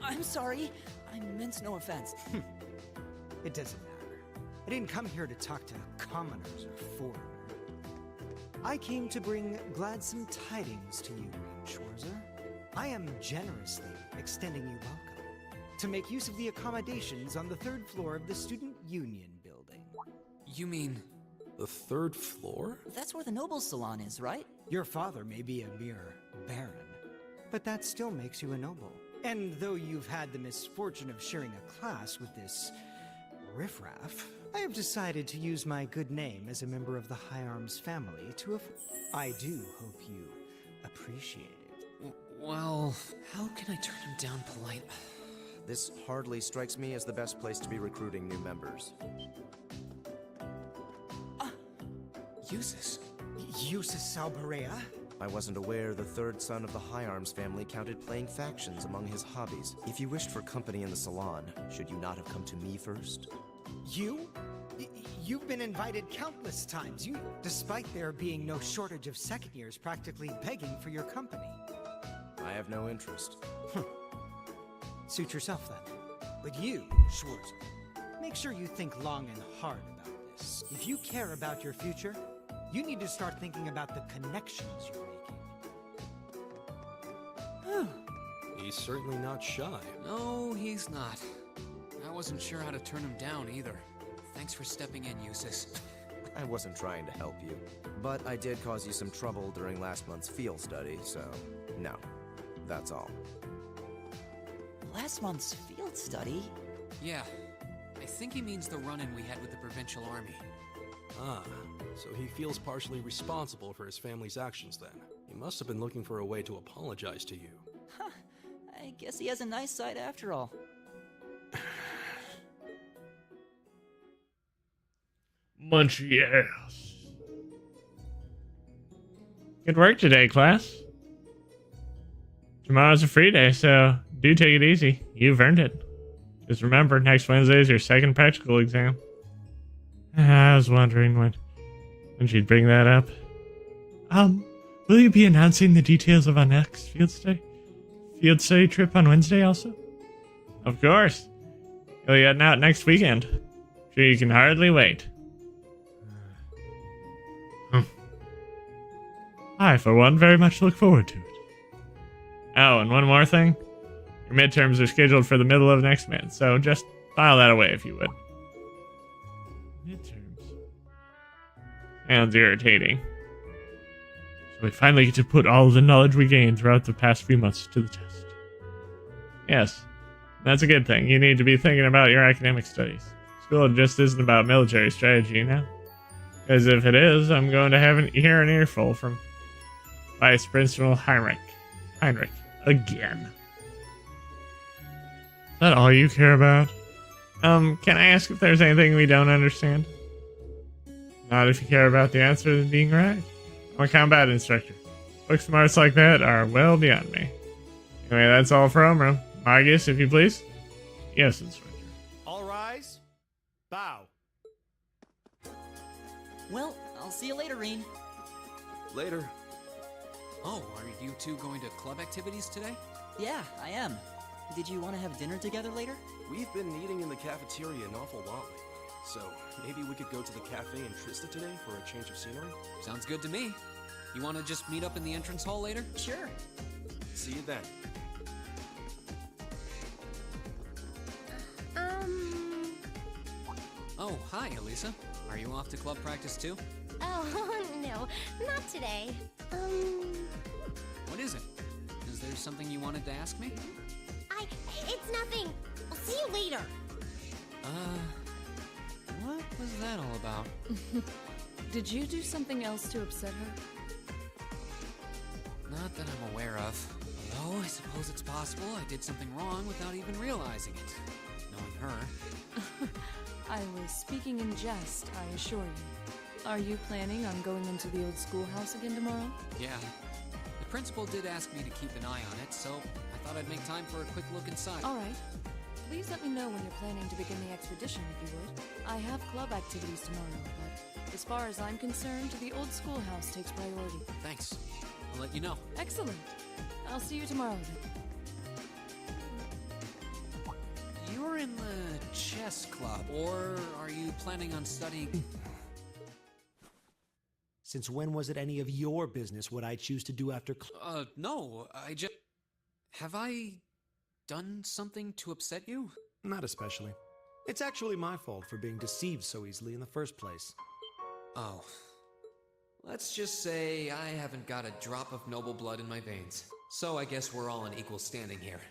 I'm sorry. I meant no offense. It doesn't matter. I didn't come here to talk to commoners or foreigners. I came to bring gladsome tidings to you, Green Schwarzer. I am generously extending you welcome, to make use of the accommodations on the 3rd floor of the Student Union building. You mean... The 3rd floor? That's where the Nobles Salon is, right? Your father may be a mere baron, but that still makes you a noble. And though you've had the misfortune of sharing a class with this riffraff, I have decided to use my good name as a member of the High Arms family to I do hope you appreciate it. Well, how can I turn him down polite? This hardly strikes me as the best place to be recruiting new members. Eustace. Eustace Salbarea? I wasn't aware the 3rd son of the High Arms family counted playing factions among his hobbies. If you wished for company in the salon, should you not have come to me first? You? You've been invited countless times, despite there being no shortage of second years practically begging for your company. I have no interest. Suit yourself then. But you, Schwarzer, make sure you think long and hard about this. If you care about your future, you need to start thinking about the connections you're making. He's certainly not shy. No, he's not. I wasn't sure how to turn him down either. Thanks for stepping in, Eustace. I wasn't trying to help you, but I did cause you some trouble during last month's field study, so no, that's all. Last month's field study? Yeah, I think he means the run-in we had with the Provincial Army. Ah, so he feels partially responsible for his family's actions then. He must have been looking for a way to apologize to you. Huh, I guess he has a nice side after all. Munchy ass. Good work today, class. Tomorrow's a free day, so do take it easy. You've earned it. Just remember, next Wednesday is your second practical exam. I was wondering when she'd bring that up. Will you be announcing the details of our next field study trip on Wednesday also? Of course. You'll be heading out next weekend. Sure you can hardly wait. I, for one, very much look forward to it. Oh, and one more thing. Your midterms are scheduled for the middle of next month, so just file that away if you would. Midterms. Sounds irritating. So we finally get to put all of the knowledge we gained throughout the past few months to the test. Yes, that's a good thing. You need to be thinking about your academic studies. School just isn't about military strategy, you know? Because if it is, I'm going to have an earful from Vice Principal Heinrich. Again. Is that all you care about? Can I ask if there's anything we don't understand? Not if you care about the answer than being right. I'm a combat instructor. Book smarts like that are well beyond me. Anyway, that's all for homeroom. Margus, if you please. Yes, instructor. All rise. Bow. Well, I'll see you later, Reen. Later. Oh, are you two going to club activities today? Yeah, I am. Did you want to have dinner together later? We've been eating in the cafeteria an awful lot lately, so maybe we could go to the cafe in Trista today for a change of scenery? Sounds good to me. You want to just meet up in the entrance hall later? Sure. See you then. Oh, hi, Elisa. Are you off to club practice too? Oh, no, not today. What is it? Is there something you wanted to ask me? It's nothing. I'll see you later. What was that all about? Did you do something else to upset her? Not that I'm aware of. Although, I suppose it's possible I did something wrong without even realizing it. Knowing her. I was speaking in jest, I assure you. Are you planning on going into the old schoolhouse again tomorrow? Yeah. The principal did ask me to keep an eye on it, so I thought I'd make time for a quick look inside. All right. Please let me know when you're planning to begin the expedition, if you would. I have club activities tomorrow, but as far as I'm concerned, the old schoolhouse takes priority. Thanks. I'll let you know. Excellent. I'll see you tomorrow then. You're in the chess club, or are you planning on studying? Since when was it any of your business what I choose to do after No, I just... Have I done something to upset you? Not especially. It's actually my fault for being deceived so easily in the first place. Oh. Let's just say I haven't got a drop of noble blood in my veins. So I guess we're all in equal standing here.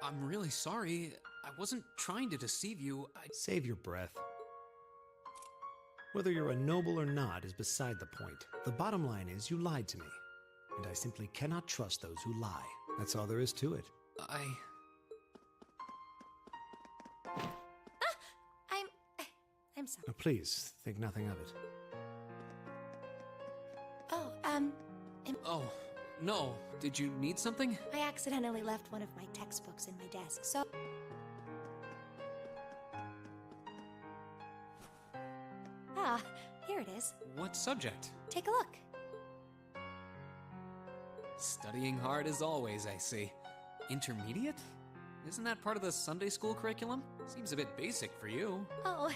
I'm really sorry. I wasn't trying to deceive you. Save your breath. Whether you're a noble or not is beside the point. The bottom line is you lied to me. And I simply cannot trust those who lie. That's all there is to it. I'm sorry. Now, please, think nothing of it. Oh, no. Did you need something? I accidentally left one of my textbooks in my desk, so... Ah, here it is. What subject? Take a look. Studying hard as always, I see. Intermediate? Isn't that part of the Sunday school curriculum? Seems a bit basic for you. Oh,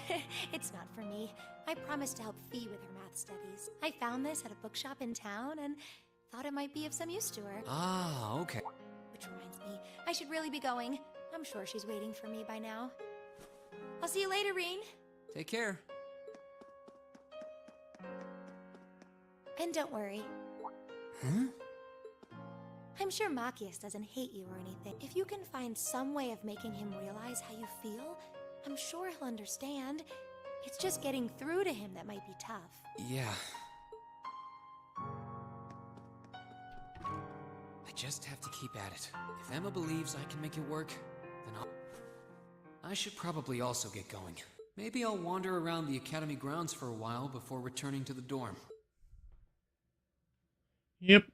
it's not for me. I promised to help Fee with her math studies. I found this at a bookshop in town and thought it might be of some use to her. Ah, okay. Which reminds me, I should really be going. I'm sure she's waiting for me by now. I'll see you later, Reen. Take care. And don't worry. Huh? I'm sure Machias doesn't hate you or anything. If you can find some way of making him realize how you feel, I'm sure he'll understand. It's just getting through to him that might be tough. Yeah. I just have to keep at it. If Emma believes I can make it work, then I should probably also get going. Maybe I'll wander around the academy grounds for a while before returning to the dorm. Yep.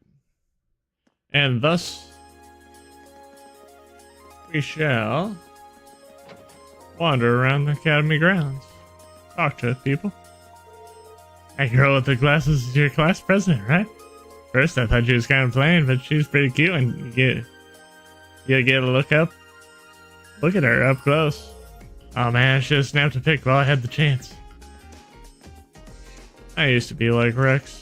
And thus, we shall wander around the academy grounds. Talk to people. That girl with the glasses is your class president, right? First, I thought she was kind of plain, but she's pretty cute, and you get a look at her up close. Oh man, I should have snapped a pic while I had the chance. I used to be like Rex.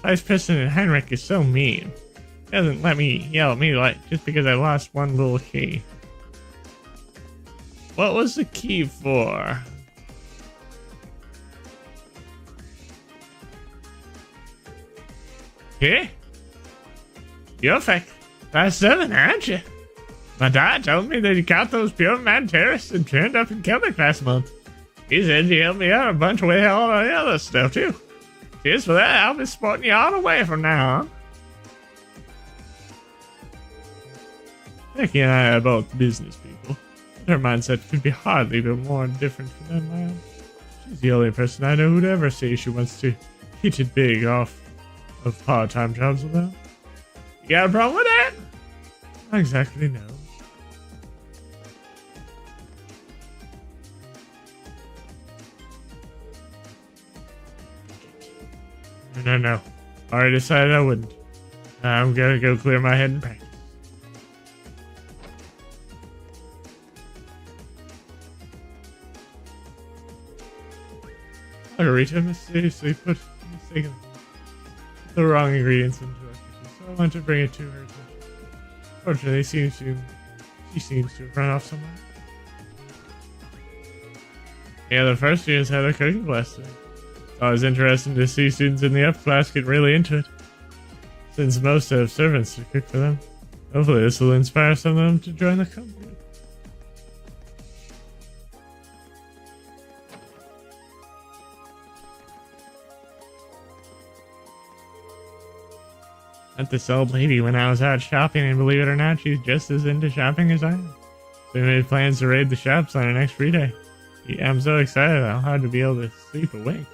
Vice President Heinrich is so mean. He doesn't let me yell at me like just because I lost one little key. What was the key for? Okay. You're class 7, aren't you? My dad told me that he caught those pure mad terrorists and turned up in Celtic last month. He said he helped me out a bunch with all the other stuff too. Cheers for that. I'll be sporting you all the way from now on. Becky and I are both business people. Her mindset could be hardly be more different than mine. She's the only person I know who'd ever say she wants to hit it big off of part-time jobs alone. You got a problem with that? Not exactly, no. No. I already decided I wouldn't. I'm gonna go clear my head and practice. Margarita mysteriously put mistakenly the wrong ingredients into our kitchen, so I want to bring it to her attention. Fortunately, she seems to have run off somewhere. Yeah, the first years had a cooking class today. It's always interesting to see students in the upper class get really into it, since most have servants to cook for them. Hopefully this will inspire some of them to join the company. Met this old lady when I was out shopping, and believe it or not, she's just as into shopping as I am. So we made plans to raid the shops on our next free day. Yeah, I'm so excited I'll hardly be able to sleep awake.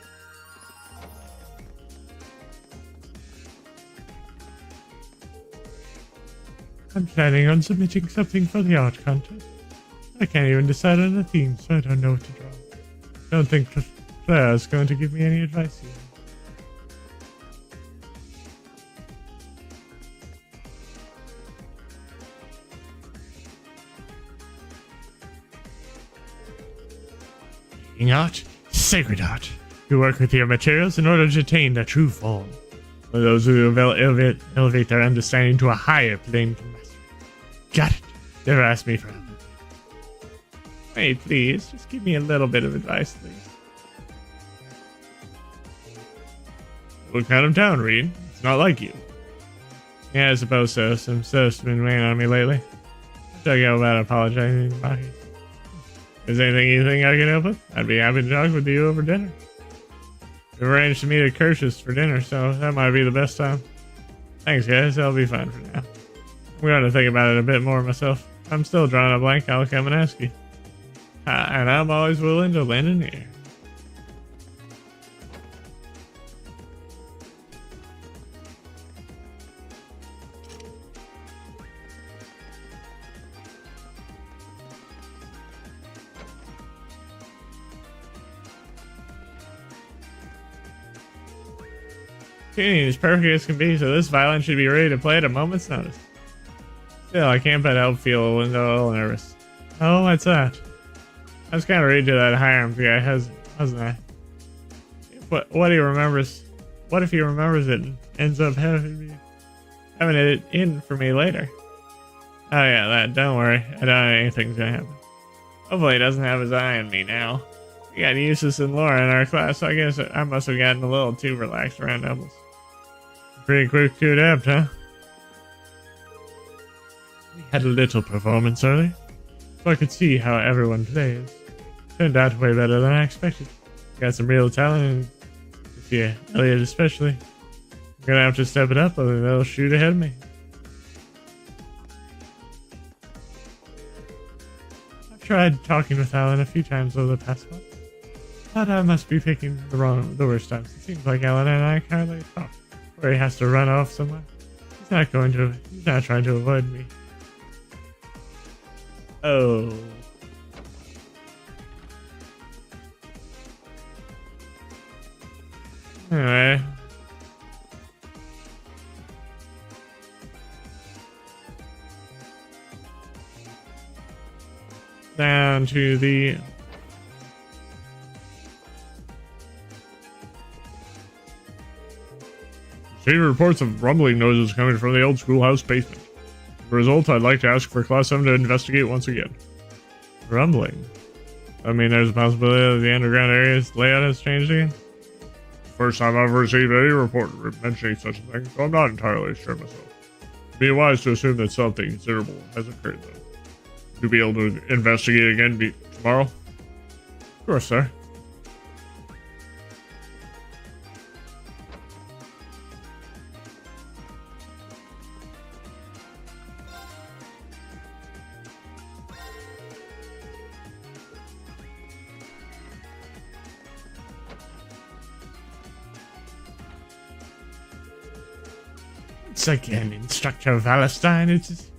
I'm planning on submitting something for the art contest. I can't even decide on a theme, so I don't know what to draw. Don't think Claire's going to give me any advice here. Art, sacred art. You work with your materials in order to attain a true form. For those who elevate their understanding to a higher plane can master it. Got it. Never ask me for help. Hey, please, just give me a little bit of advice, please. What kind of town, Reed? It's not like you. Yeah, I suppose so. Some stuff's been weighing on me lately. I'll go about apologizing to Maki. Is there anything you think I can help with? I'd be happy to talk with you over dinner. We've arranged to meet at Kirsch's for dinner, so that might be the best time. Thanks, guys. That'll be fine for now. I'm going to think about it a bit more myself. I'm still drawing a blank. I'll come and ask you. And I'm always willing to lend an ear. Tuning is perfect as can be, so this violin should be ready to play at a moment's notice. Still, I can't but help feel a little nervous. Oh, what's that? I was kind of read to that high-arms guy, wasn't I? What if he remembers it and ends up having it in for me later? Oh yeah, don't worry. I don't know anything's gonna happen. Hopefully he doesn't have his eye on me now. We got Eustace and Laura in our class, so I guess I must have gotten a little too relaxed around Nobles. Pretty quick to adapt, huh? We had a little performance earlier, so I could see how everyone plays. Turned out way better than I expected. Got some real talent, and yeah, Elliot especially. I'm gonna have to step it up, or they'll shoot ahead of me. I've tried talking with Alan a few times over the past month, but I must be picking the worst times. It seems like Alan and I hardly talk, where he has to run off somewhere. He's not trying to avoid me. Oh. Anyway. Down to the... Receiving reports of rumbling noises coming from the old schoolhouse basement. As a result, I'd like to ask for Class 7 to investigate once again. Rumbling? I mean, there's a possibility that the underground area's layout has changed again? First time I've ever received any report mentioning such a thing, so I'm not entirely sure myself. It'd be wise to assume that something considerable has occurred, though. Would you be able to investigate again tomorrow? Of course, sir. Once again, Instructor Valentine, it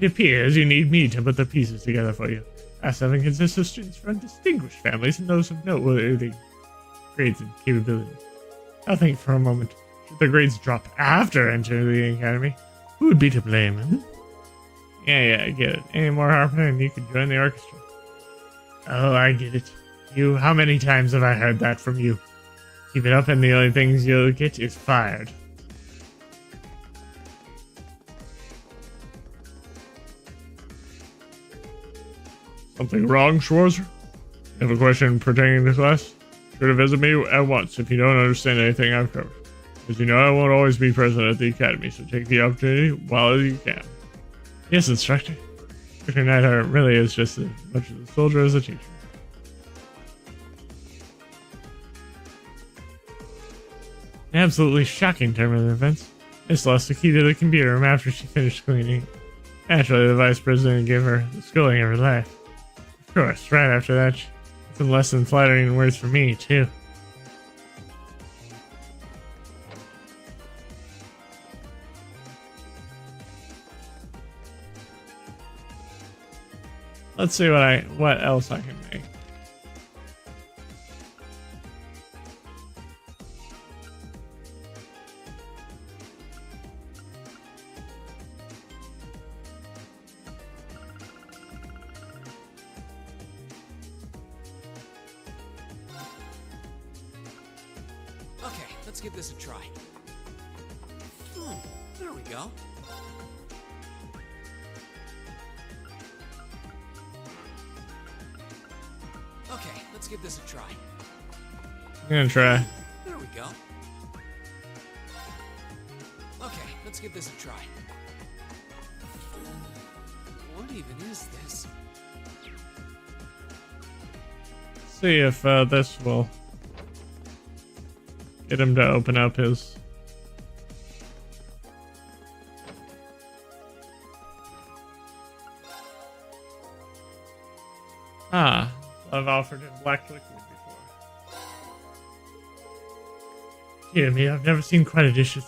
appears you need me to put the pieces together for you. Class 7 consists of students from distinguished families and those of noteworthy grades and capabilities. I'll think for a moment. Should the grades drop after entering the academy, who would be to blame? Huh? Yeah, I get it. Any more harping and you could join the orchestra. Oh, I get it. How many times have I heard that from you? Keep it up and the only things you'll get is fired. Something wrong, Schwarzer? You have a question pertaining to class? Sure to visit me at once if you don't understand anything I've covered. As you know, I won't always be present at the academy, so take the opportunity while you can. Yes, Instructor. Instructor Neidhart really is just as much of a soldier as a teacher. An absolutely shocking turn of events. Miss lost the key to the computer room after she finished cleaning. Naturally, the vice president gave her the schooling of her life. Of course, right after that, some less than flattering words for me, too. Let's see what else I can make. Okay, let's give this a try. There we go. Okay, let's give this a try. I'm gonna try. There we go. Okay, let's give this a try. What even is this? See if this will get him to open up his. I've offered him black liquid before. Dear me, I've never seen quite a dish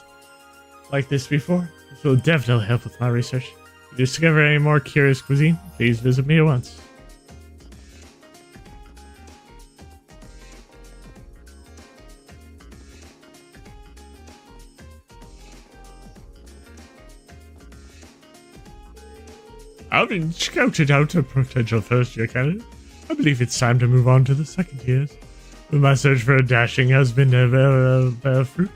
like this before. This will definitely help with my research. If you discover any more curious cuisine, please visit me at once. Having scouted out a potential first-year candidate, I believe it's time to move on to the second years. Will my search for a dashing husband bear fruit?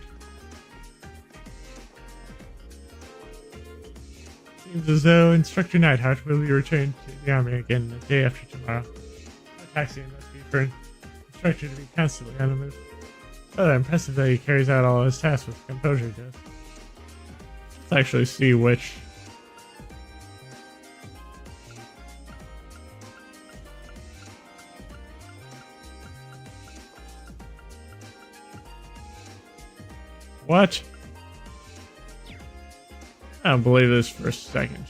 Seems as though Instructor Neidhart will be returned to the army again the day after tomorrow. A taxi must be for an instructor to be constantly on the move. Rather impressive that he carries out all his tasks with composure does. Let's actually see which. What? I don't believe this for a second.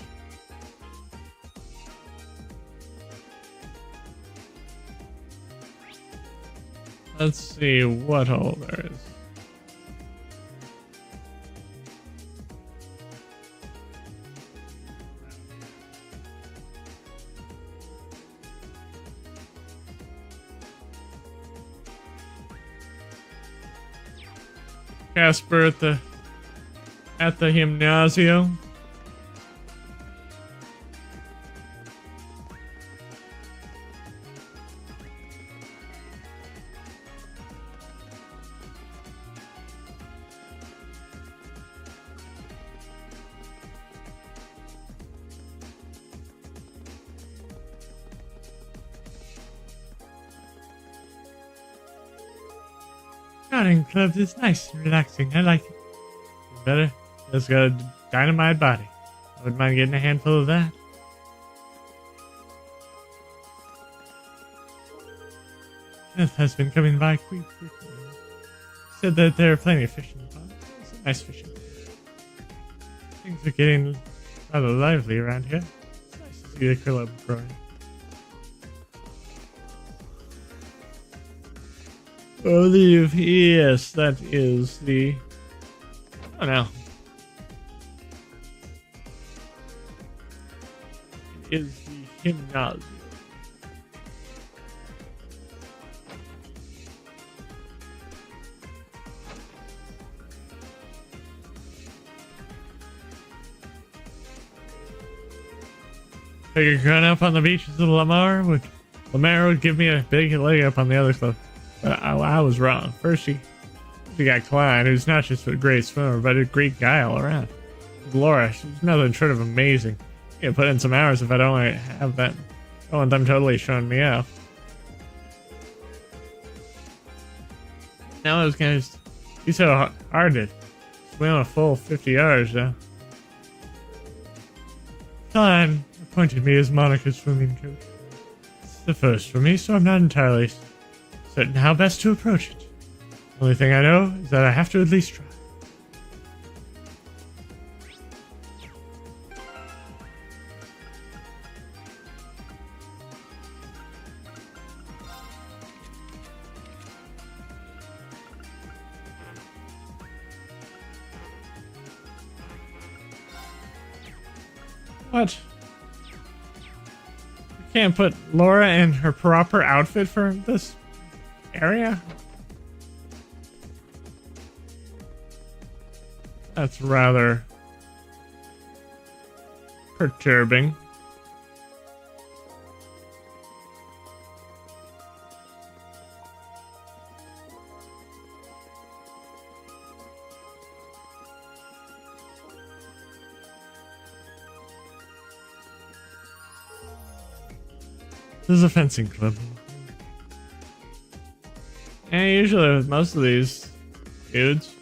Let's see what all there is. Casper at the Gymnasio. Gardening club is nice and relaxing. I like it. Better. It's got a dynamite body. I wouldn't mind getting a handful of that. Smith has been coming by quite frequently. Said that there are plenty of fish in the pond. It's a nice fishing. Things are getting rather lively around here. It's nice to see the club growing. I believe, yes, that is the... Oh no. It is the Gymnasium. Figured growing up on the beaches of Lamar would give me a big leg up on the other club. But I was wrong. First, she got Klein, who's not just a great swimmer, but a great guy all around. Laura, she's nothing short of amazing. You put in some hours if I don't have that. I want them totally showing me off. Now those guys, he's so hard to swim a full 50 yards, though. Klein appointed me as Monica's swimming coach. It's the first for me, so I'm not entirely certain how best to approach it. The only thing I know is that I have to at least try. What? You can't put Laura in her proper outfit for this area? That's rather perturbing. There's a fencing club. And usually with most of these dudes.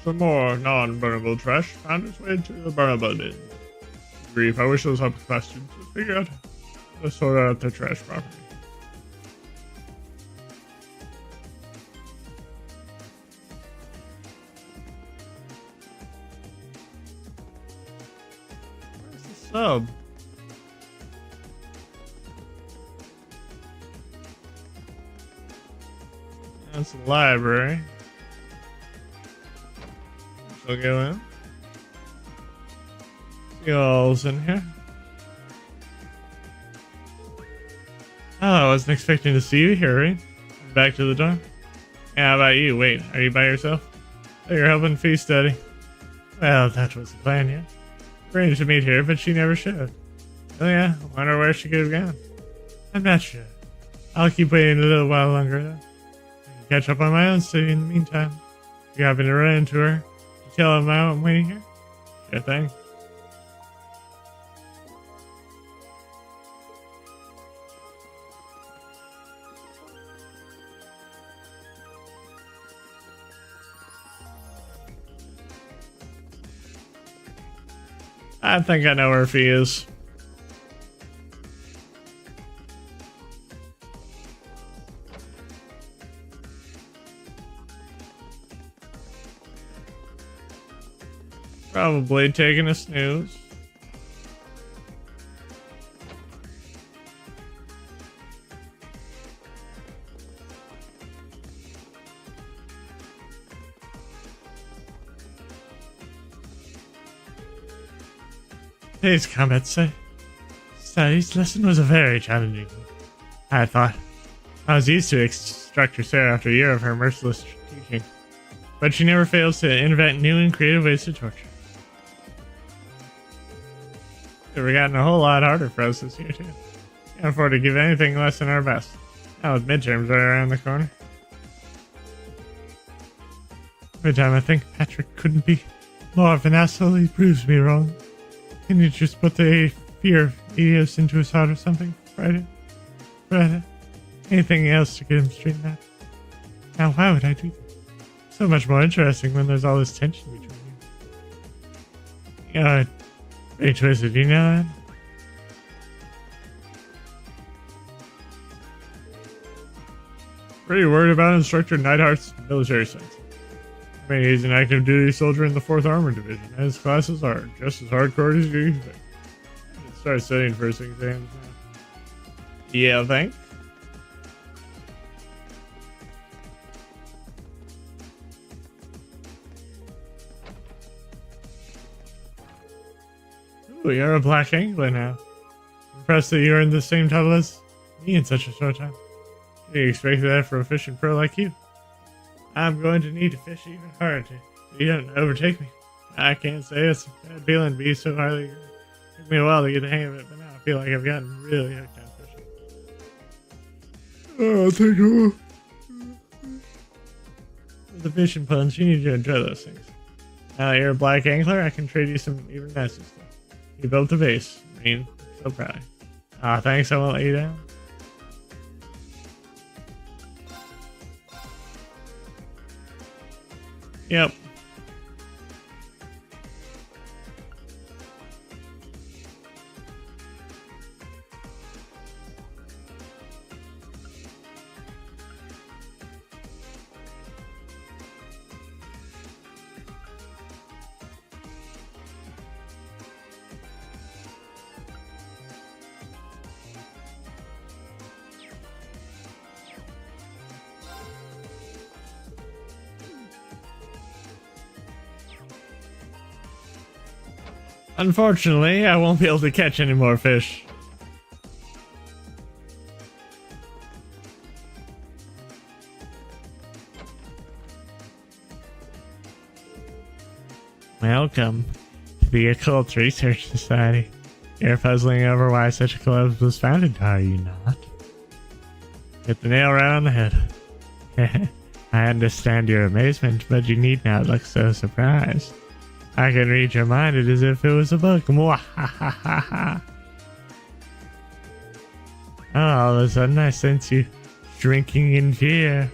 Some more non-burnable trash found its way to the burnable bin. Grief, I wish those upper class students would figure out how to sort out their trash properly. Where's the sub? That's the library. I'll go in. See all's in here. Oh, I wasn't expecting to see you here, right? Back to the dorm. Yeah, how about you? Wait, are you by yourself? Oh, you're helping Fee study. Well, that was the plan, yeah. Arranged to meet here, but she never showed. Oh yeah, I wonder where she could have gone. I'm not sure. I'll keep waiting a little while longer, though. I can catch up on my own study in the meantime. If you happen to run into her, tell him I'm waiting here. Sure thing. I think I know where Fee is. Probably taking a snooze. Today's comments say, Study's lesson was a very challenging one. I thought. I was used to Instructor Sarah after a year of her merciless teaching, but she never fails to invent new and creative ways to torture. We've gotten a whole lot harder for us this year, too. Can't afford to give anything less than our best. Now with midterms right around the corner. Every time I think Patrick couldn't be more of an asshole, he proves me wrong. Can you just put the fear of Edios into his heart or something? Friday? Anything else to get him straightened out? Now, why would I do that? So much more interesting when there's all this tension between you. You know, pretty twisted, you know that? Pretty worried about Instructor Neidhart's military sense. I mean, he's an active duty soldier in the 4th Armored Division, and his classes are just as hardcore as you think. I should start studying for his exams now. Yeah, thanks. Ooh, you're a Black Angler now. Impressed that you're in the same title as me in such a short time. You expect that from a fishing pro like you. I'm going to need to fish even harder so you don't overtake me. I can't say it's a bad feeling to be so highly. It took me a while to get the hang of it, but now I feel like I've gotten really hooked on fishing. Oh, I think with the fishing puns, you need to enjoy those things. Now that you're a Black Angler, I can trade you some even nicer stuff. You built the base. I mean, so proud. Ah, thanks, I won't let you down. Yep. Unfortunately, I won't be able to catch any more fish. Welcome to the Occult Research Society. You're puzzling over why such a club was founded, are you not? Hit the nail right on the head. I understand your amazement, but you need not look so surprised. I can read your mind as if it was a book. Mwahahaha. Oh, all of a sudden I sense you shrinking in fear.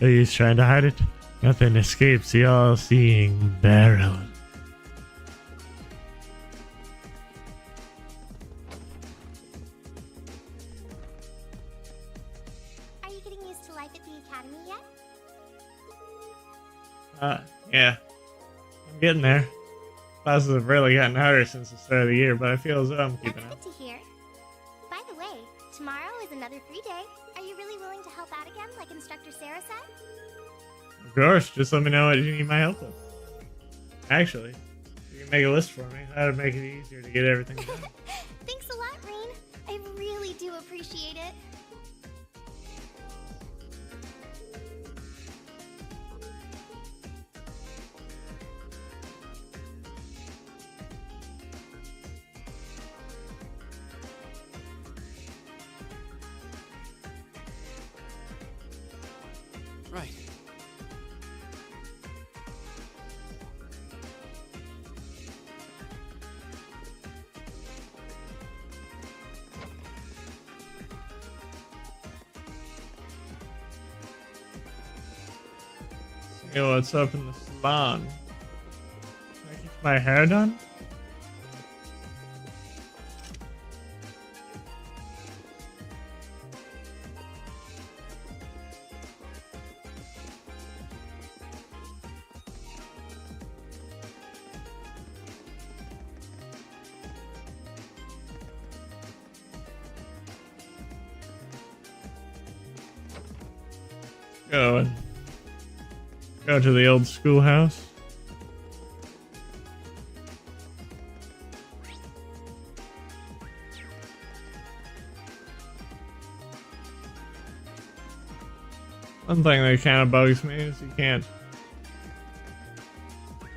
Are you trying to hide it? Nothing escapes the all-seeing barrel. Are you getting used to life at the academy yet? Yeah. I'm getting there. Classes have really gotten harder since the start of the year, but I feel as though I'm keeping up. That's good to hear. By the way, tomorrow is another free day. Are you really willing to help out again, like Instructor Sarah said? Of course, just let me know what you need my help with. Actually, you can make a list for me. That would make it easier to get everything done. Thanks a lot, Rain. I really do appreciate it. Right. See what's up in the salon. Can I keep my hair done? Go to the old schoolhouse. One thing that kind of bugs me is you can't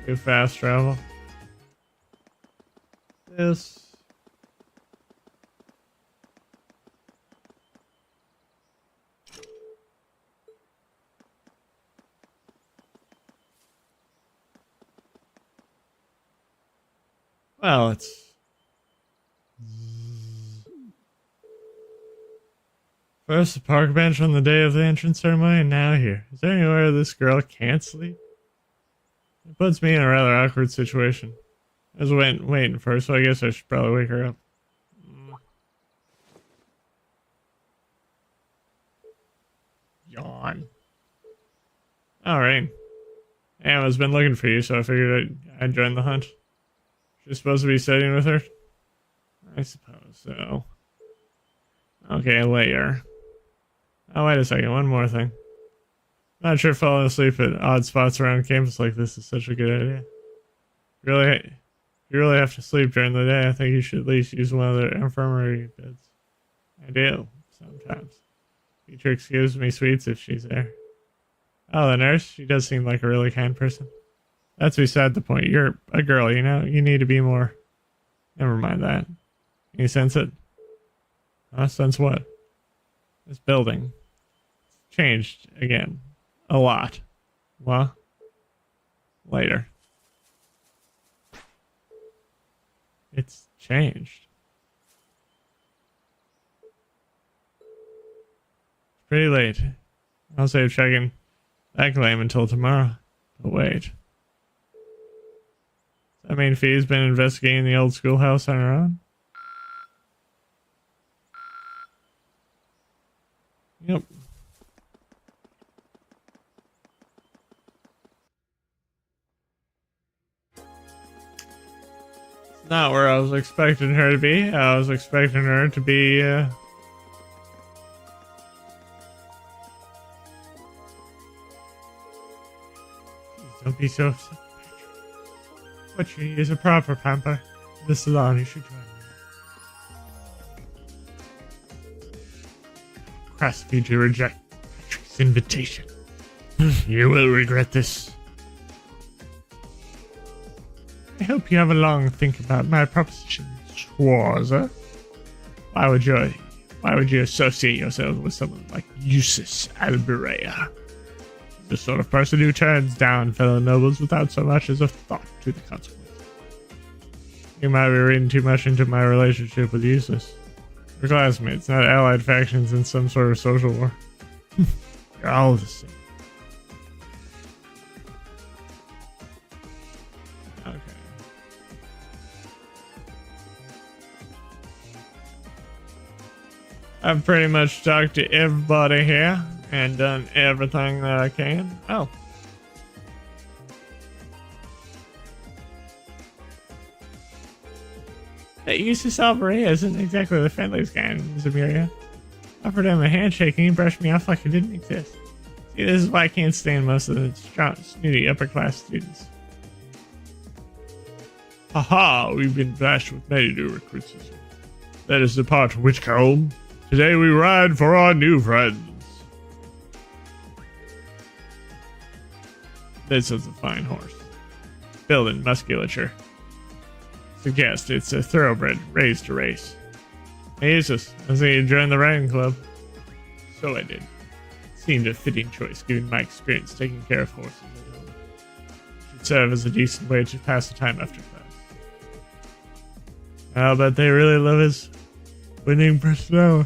do fast travel. This. Well, it's first the park bench on the day of the entrance ceremony, and now here. Is there anywhere this girl can't sleep? It puts me in a rather awkward situation. I was waiting for her, so I guess I should probably wake her up. Yawn. Alright. Emma's been looking for you, so I figured I'd join the hunt. She's supposed to be studying with her? I suppose so. Okay, later. Oh, wait a second. One more thing. Not sure falling asleep at odd spots around campus like this is such a good idea. If you really have to sleep during the day, I think you should at least use one of the infirmary beds. I do, sometimes. Beatrix gives me sweets if she's there. Oh, the nurse? She does seem like a really kind person. That's beside the point. You're a girl, you know? You need to be more... Never mind that. Can you sense it? Sense what? This building. It's changed again. A lot. What? Later. It's changed. It's pretty late. I'll save checking that claim until tomorrow. But wait. I mean, Fee's been investigating the old schoolhouse on her own? Yep. It's not where I was expecting her to be. I was expecting her to be, Don't be so upset. What you need is a proper pamper. the salon. You should join me. Crass of you to reject Patrick's invitation. You will regret this. I hope you have a long think about my proposition, Schwarzer. Why would you associate yourself with someone like Eustace Alberea? The sort of person who turns down fellow nobles without so much as a thought to the consequences. You might be reading too much into my relationship with Eustace. We're classmates, not allied factions in some sort of social war. You're all the same. Okay. I've pretty much talked to everybody here and done everything that I can. Oh. That Eustace Alberea isn't exactly the friendliest guy in Zamiria. Offered him a handshake and he brushed me off like it didn't exist. See, this is why I can't stand most of the strong, snooty upper-class students. Haha, we've been blessed with many new recruits this year. Let us depart, Witchcomb. Today we ride for our new friends. This is a fine horse. Building musculature. Suggest it's a thoroughbred raised to race. Hey, Eustace, I see you joined the riding club. So I did. Seemed a fitting choice given my experience taking care of horses. Should serve as a decent way to pass the time after class. I'll bet they really love his winning personnel.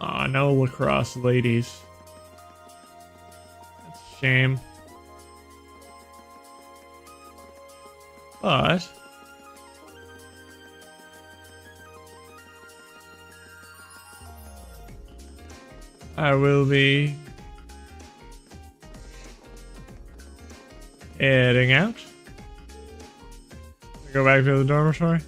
Aw, no lacrosse ladies. That's a shame. But I will be heading out. Go back to the dormitory.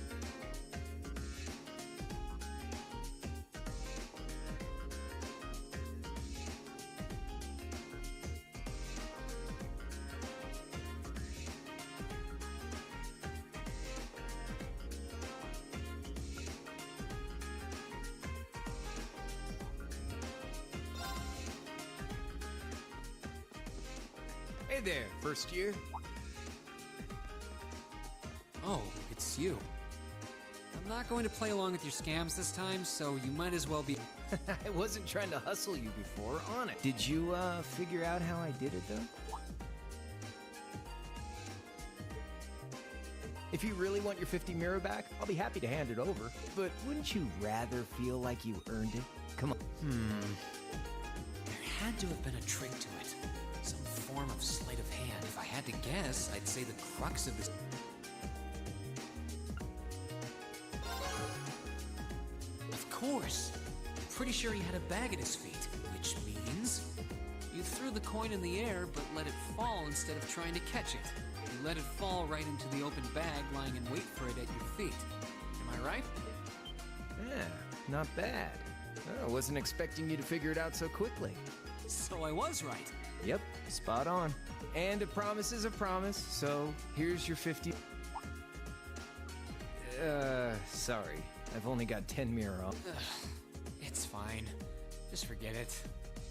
Hey there, first year. Oh, it's you. I'm not going to play along with your scams this time, so you might as well be... I wasn't trying to hustle you before, on it. Did you, figure out how I did it, though? If you really want your 50 mirror back, I'll be happy to hand it over. But wouldn't you rather feel like you earned it? Come on. There had to have been a trick to it. Some form of sleight of hand. If I had to guess, I'd say the crux of this... Of course! I'm pretty sure he had a bag at his feet, which means... You threw the coin in the air, but let it fall instead of trying to catch it. You let it fall right into the open bag, lying in wait for it at your feet. Am I right? Yeah, not bad. I wasn't expecting you to figure it out so quickly. So I was right. Yep, spot on. And a promise is a promise, so here's your 50... sorry. I've only got 10 mirror off. It's fine. Just forget it.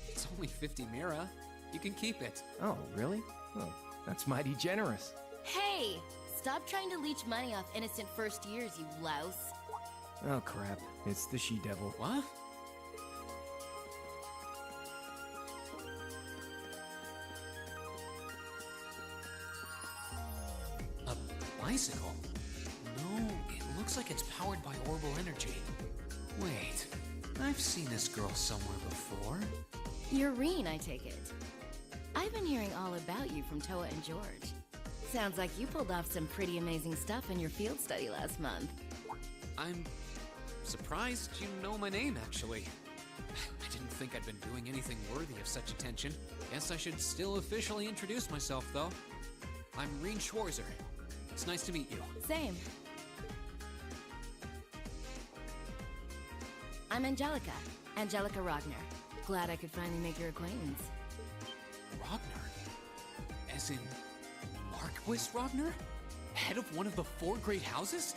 It's only 50 mira. You can keep it. Oh, really? Well, that's mighty generous. Hey! Stop trying to leech money off innocent first years, you louse. Oh, crap. It's the she-devil. What? A bicycle? No, it looks like it's powered by orbital energy. Wait, I've seen this girl somewhere before. You're Reen, I take it. I've been hearing all about you from Toa and George. Sounds like you pulled off some pretty amazing stuff in your field study last month. I'm surprised you know my name, actually. I didn't think I'd been doing anything worthy of such attention. Guess I should still officially introduce myself, though. I'm Reen Schwarzer. It's nice to meet you. Same. I'm Angelica. Angelica Ragnar. Glad I could finally make your acquaintance. Ragnar? as in Marquis Ragnar? Head of one of the 4 great houses?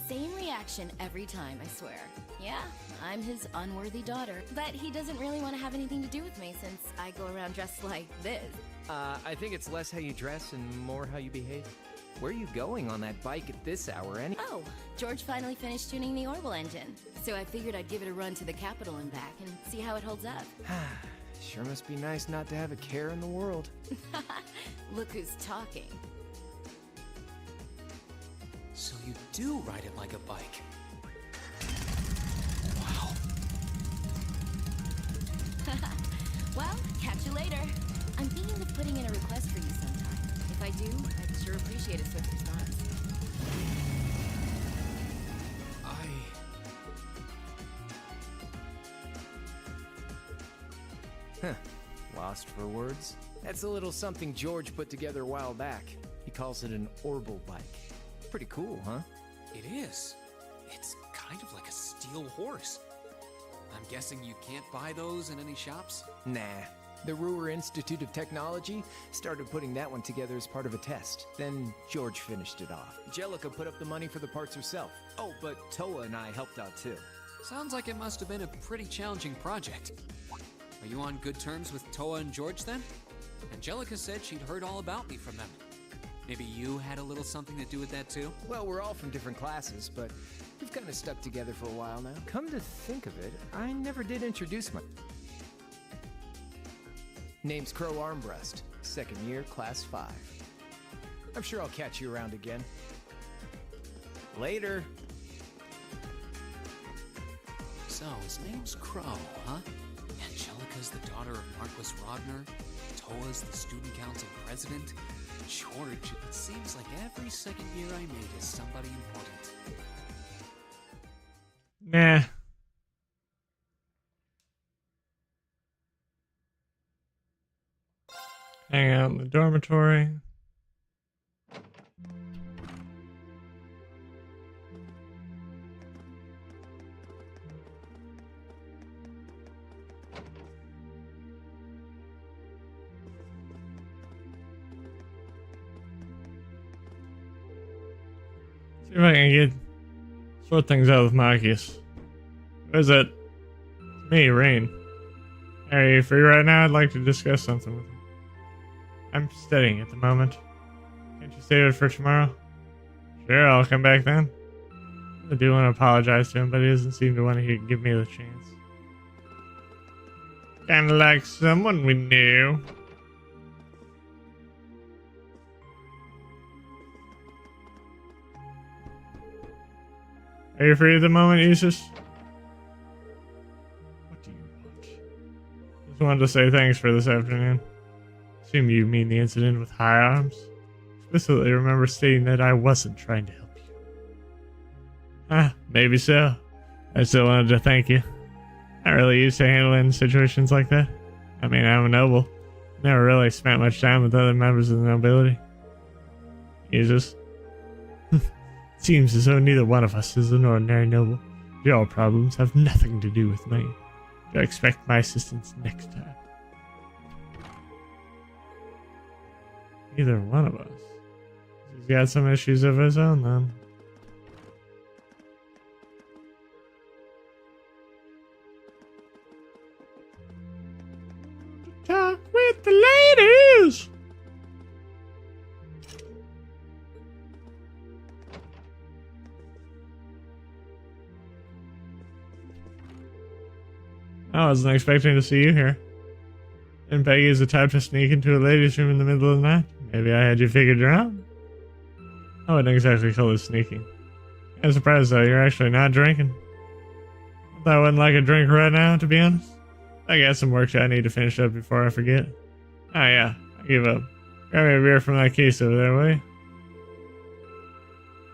Same reaction every time, I swear. Yeah, I'm his unworthy daughter, but he doesn't really want to have anything to do with me since I go around dressed like this. I think it's less how you dress and more how you behave. Where are you going on that bike at this hour, Oh, George finally finished tuning the Orbital engine, so I figured I'd give it a run to the capital and back and see how it holds up. Sure must be nice not to have a care in the world. Look who's talking. So you do ride it like a bike. Wow. Well, catch you later. I'm thinking of putting in a request for you sometime. If I do, I'd sure appreciate a swift response. Huh. Lost for words? That's a little something George put together a while back. He calls it an Orbital bike. Pretty cool, huh? It is. It's kind of like a steel horse. I'm guessing you can't buy those in any shops? Nah. The Ruhr Institute of Technology started putting that one together as part of a test. Then George finished it off. Jellica put up the money for the parts herself. Oh, but Toa and I helped out too. Sounds like it must have been a pretty challenging project. Are you on good terms with Toa and George then? Angelica said she'd heard all about me from them. Maybe you had a little something to do with that too? Well, we're all from different classes, but we've kind of stuck together for a while now. Come to think of it, I never did introduce my... Name's Crow Armbrust, 2nd year, class 5. I'm sure I'll catch you around again. Later. So, his name's Crow, huh? Angelica's the daughter of Marquis Ragnar. Toa's the student council president. George, it seems like every second year I meet is somebody important. Nah. Hang out in the dormitory. See if I can sort things out with Marcus. What is it? It's me, Rain. Are you free right now? I'd like to discuss something with you. I'm studying at the moment. Can't you save it for tomorrow? Sure, I'll come back then. I do want to apologize to him, but he doesn't seem to want to give me the chance. Kinda like someone we knew. Are you free at the moment, Isis? What do you want? Just wanted to say thanks for this afternoon. Assume you mean the incident with High Arms? Explicitly remember stating that I wasn't trying to help you. Maybe so. I still wanted to thank you. Not really used to handling situations like that. I mean, I'm a noble. Never really spent much time with other members of the nobility. Jesus. Seems as though neither one of us is an ordinary noble. Your problems have nothing to do with me. Do I expect my assistance next time? Either one of us. He's got some issues of his own, then. Talk with the ladies! I wasn't expecting to see you here. And Peggy is the type to sneak into a ladies' room in the middle of the night. Maybe I had you figured out. I wouldn't exactly call it sneaking. I'm surprised though, you're actually not drinking. I thought I wouldn't like a drink right now, to be honest. I got some work I need to finish up before I forget. Oh yeah, I give up. Grab me a beer from that case over there, will you?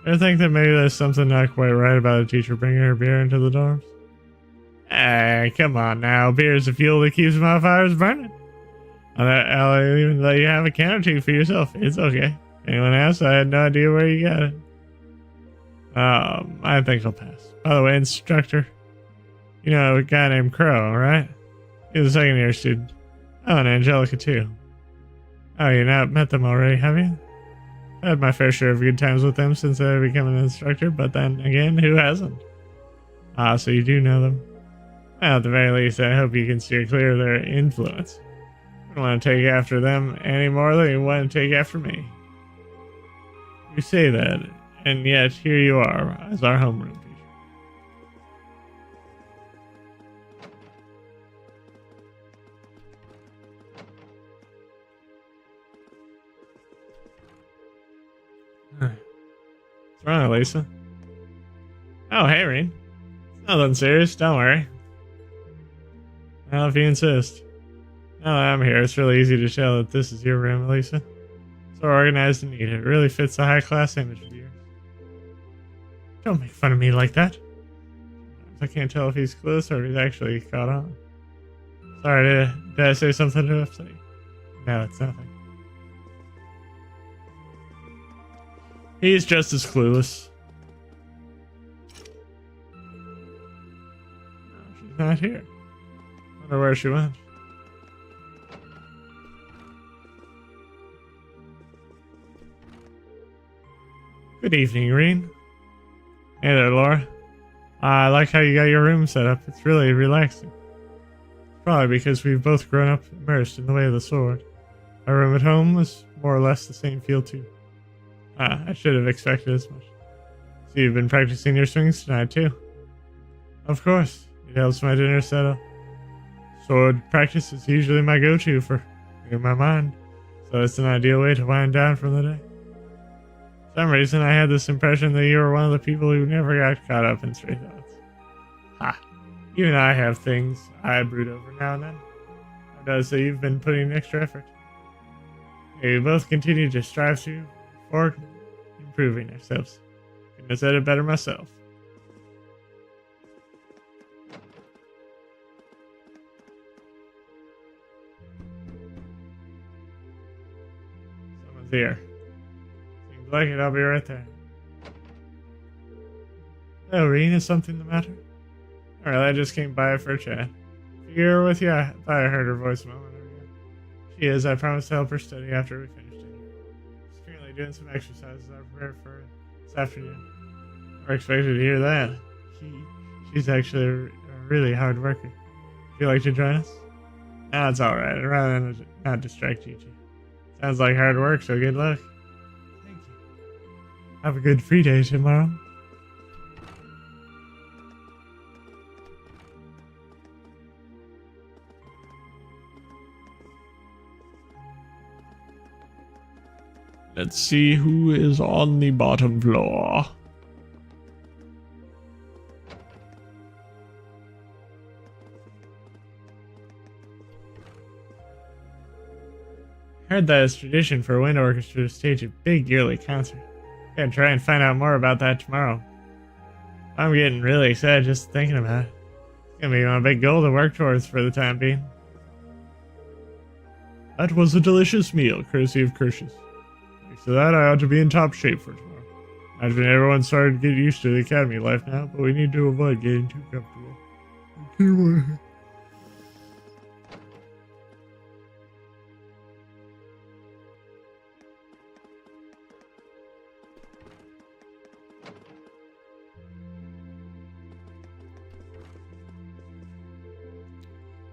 I think that maybe there's something not quite right about a teacher bringing her beer into the dorms. Hey, come on now. Beer is the fuel that keeps my fires burning. I'll even let you have a can or two for yourself. It's okay. Anyone else? I had no idea where you got it. I think I'll pass. By the way, instructor, you know a guy named Crow, right? He's a second year student. Oh, and Angelica too. Oh, you not met them already, have you? I had my fair share of good times with them since I became an instructor, but then again, who hasn't? Ah, so you do know them. Well, at the very least, I hope you can steer clear of their influence. You don't want to take after them any more than you want to take after me. You say that, and yet here you are as our homeroom teacher. What's wrong, Lisa? Oh, hey, Rean. It's nothing serious, don't worry. Well, if you insist. Now that I'm here, it's really easy to tell that this is your room, Lisa. So organized and neat. It really fits the high-class image of yours. Don't make fun of me like that. I can't tell if he's clueless or if he's actually caught on. Sorry, did I say something to upset you? No, it's nothing. He's just as clueless. No, she's not here. Wonder where she went. Good evening, Rean. Hey there, Laura. I like how you got your room set up. It's really relaxing. Probably because we've both grown up immersed in the way of the sword. Our room at home was more or less the same feel too. I should have expected as much. So you've been practicing your swings tonight too? Of course. It helps my dinner settle. Sword practice is usually my go-to for clearing my mind, so it's an ideal way to wind down from the day. For some reason, I had this impression that you were one of the people who never got caught up in stray thoughts. Ha! Even I have things I brood over now and then. It does, so you've been putting in extra effort. We both continue to strive for improving ourselves. Couldn't have said it better myself. Someone's here. Seems like it. I'll be right there. Oh, Rean, is something the matter? Alright, I just came by for a chat. You're with you? I thought I heard her voice a moment ago. She is. I promised to help her study after we finished it. She's currently doing some exercises I've prepared for her this afternoon. We're expected to hear that. She's actually a really hard worker. Would you like to join us? No, it's alright. I'd rather not distract you two. Sounds like hard work, so good luck. Thank you. Have a good free day tomorrow. Let's see who is on the bottom floor. Heard that it's tradition for a wind orchestra to stage a big yearly concert. Gonna try and find out more about that tomorrow. I'm getting really excited just thinking about it. It's gonna be my big goal to work towards for the time being. That was a delicious meal, courtesy of Kirsch's. Thanks to that, I ought to be in top shape for tomorrow. Imagine everyone's starting to get used to the academy life now, but we need to avoid getting too comfortable.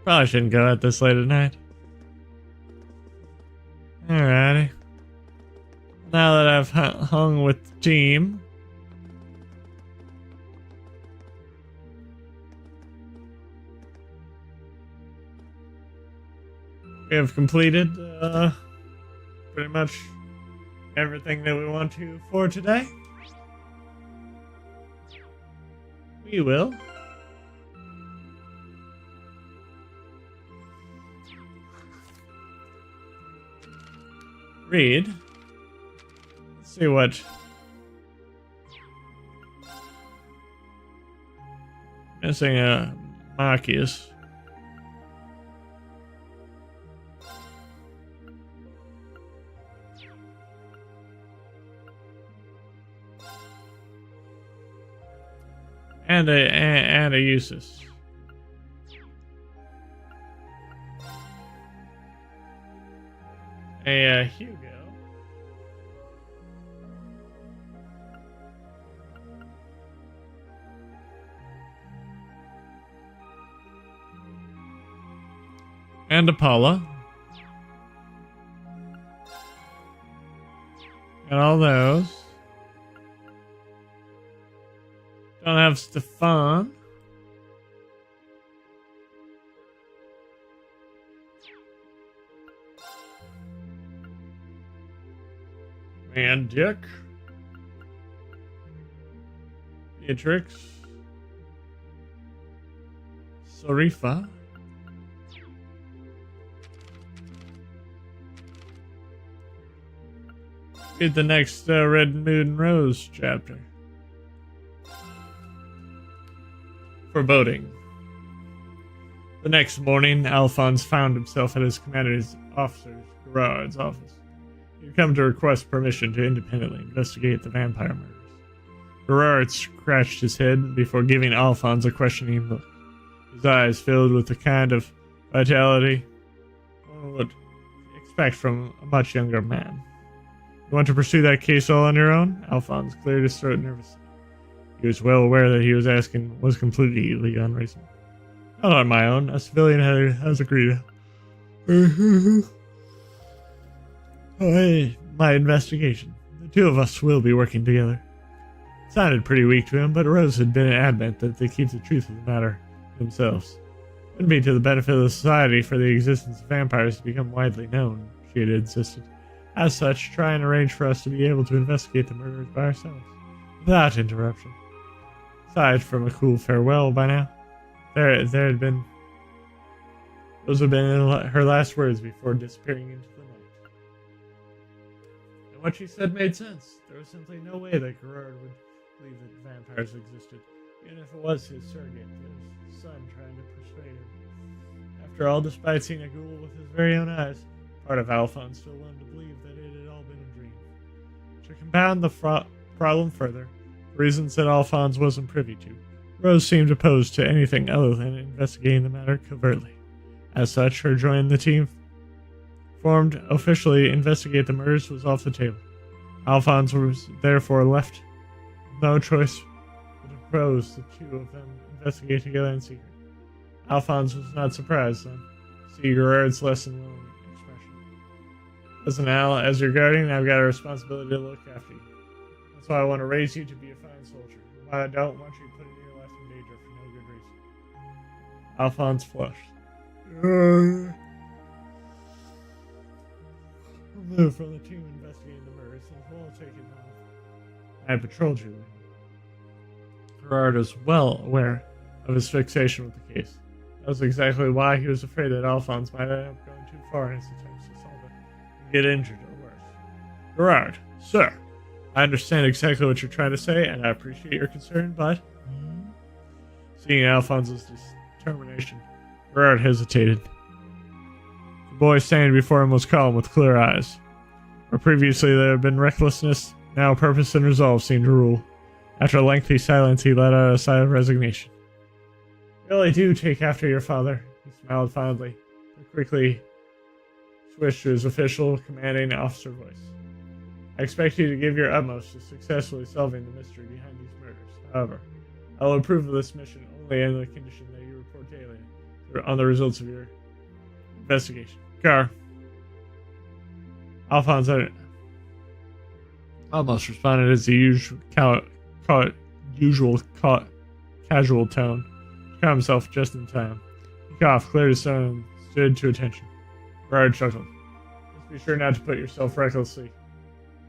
Probably shouldn't go out this late at night. Alrighty. Now that I've hung with the team, we have completed pretty much everything that we want to for today. We will read. Let's see what missing a Marcus. And a Eustace. Hey, Hugo. And Paula. Got all those. Don't have Stefan. And Dick. Beatrix. Sarifa. Read the next Red Moon Rose chapter. Foreboding. The next morning, Alphonse found himself at his commander's officer's Gerard's office. He had come to request permission to independently investigate the vampire murders. Gerard scratched his head before giving Alphonse a questioning look. His eyes filled with the kind of vitality one would expect from a much younger man. You want to pursue that case all on your own? Alphonse cleared his throat nervously. He was well aware that he was asking was completely unreasonable. Not on my own. A civilian has agreed. My investigation. The two of us will be working together. It sounded pretty weak to him, but Rose had been adamant that they keep the truth of the matter themselves. It would be to the benefit of the society for the existence of vampires to become widely known, she had insisted. As such, try and arrange for us to be able to investigate the murders by ourselves, without interruption. Aside from a cool farewell by now, those had been her last words before disappearing into the night. And what she said made sense. There was simply no way that Gerard would believe that vampires existed, even if it was his surrogate, his son, trying to persuade him. After all, despite seeing a ghoul with his very own eyes, part of Alphonse still wanted to believe that it had all been a dream. To compound the problem further, reasons that Alphonse wasn't privy to, Rose seemed opposed to anything other than investigating the matter covertly. As such, her joining the team formed officially investigate the murders was off the table. Alphonse was therefore left with no choice but to propose the two of them investigate together in secret. Alphonse was not surprised then to see Gerard's less than willing expression. Listen, Al, as your guardian, I've got a responsibility to look after you. That's why I want to raise you to be a fine soldier. Why I don't want you putting your life in danger for no good reason. Alphonse flushed. Removed from the team investigating the murders and well taken off. I patrolled you. Gerard was well aware of his fixation with the case. That was exactly why he was afraid that Alphonse might end up going too far in his attempts to solve it and get injured or worse. Gerard, sir, I understand exactly what you're trying to say, and I appreciate your concern, but... Seeing Alphonse's determination, Gerard hesitated. The boy standing before him was calm with clear eyes. Where previously there had been recklessness, now purpose and resolve seemed to rule. After a lengthy silence, he let out a sigh of resignation. Really do take after your father, he smiled fondly, but quickly switched to his official, commanding officer voice. I expect you to give your utmost to successfully solving the mystery behind these murders. However, I will approve of this mission only on the condition that you report daily on the results of your investigation. Gar. Alphonse almost responded as the usual casual tone. He caught himself just in time. He coughed, cleared his throat, and stood to attention. Gerard chuckled. Just be sure not to put yourself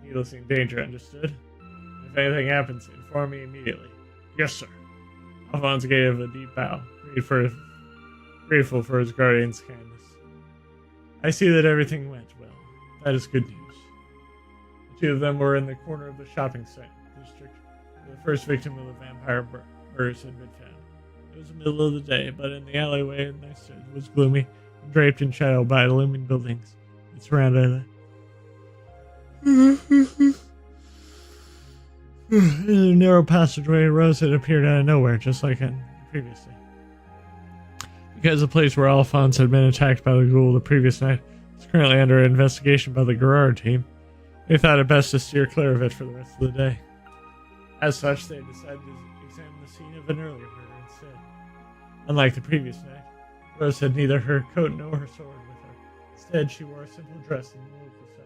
needlessly in danger, understood? If anything happens, inform me immediately. Yes, sir. Alphonse gave a deep bow, grateful for his guardian's kindness. I see that everything went well. That is good news. The two of them were in the corner of the shopping district where the first victim of the vampire murders had been found. It was the middle of the day, but in the alleyway they stood was gloomy and draped in shadow by looming buildings that surrounded it. In the narrow passageway, Rose had appeared out of nowhere, just like previously. Because the place where Alphonse had been attacked by the ghoul the previous night It's currently under investigation by the Gerard team. They thought it best to steer clear of it for the rest of the day. As such, they decided to examine the scene of an earlier murder instead. Unlike the previous night, Rose had neither her coat nor her sword with her. Instead, she wore a simple dress in the local style.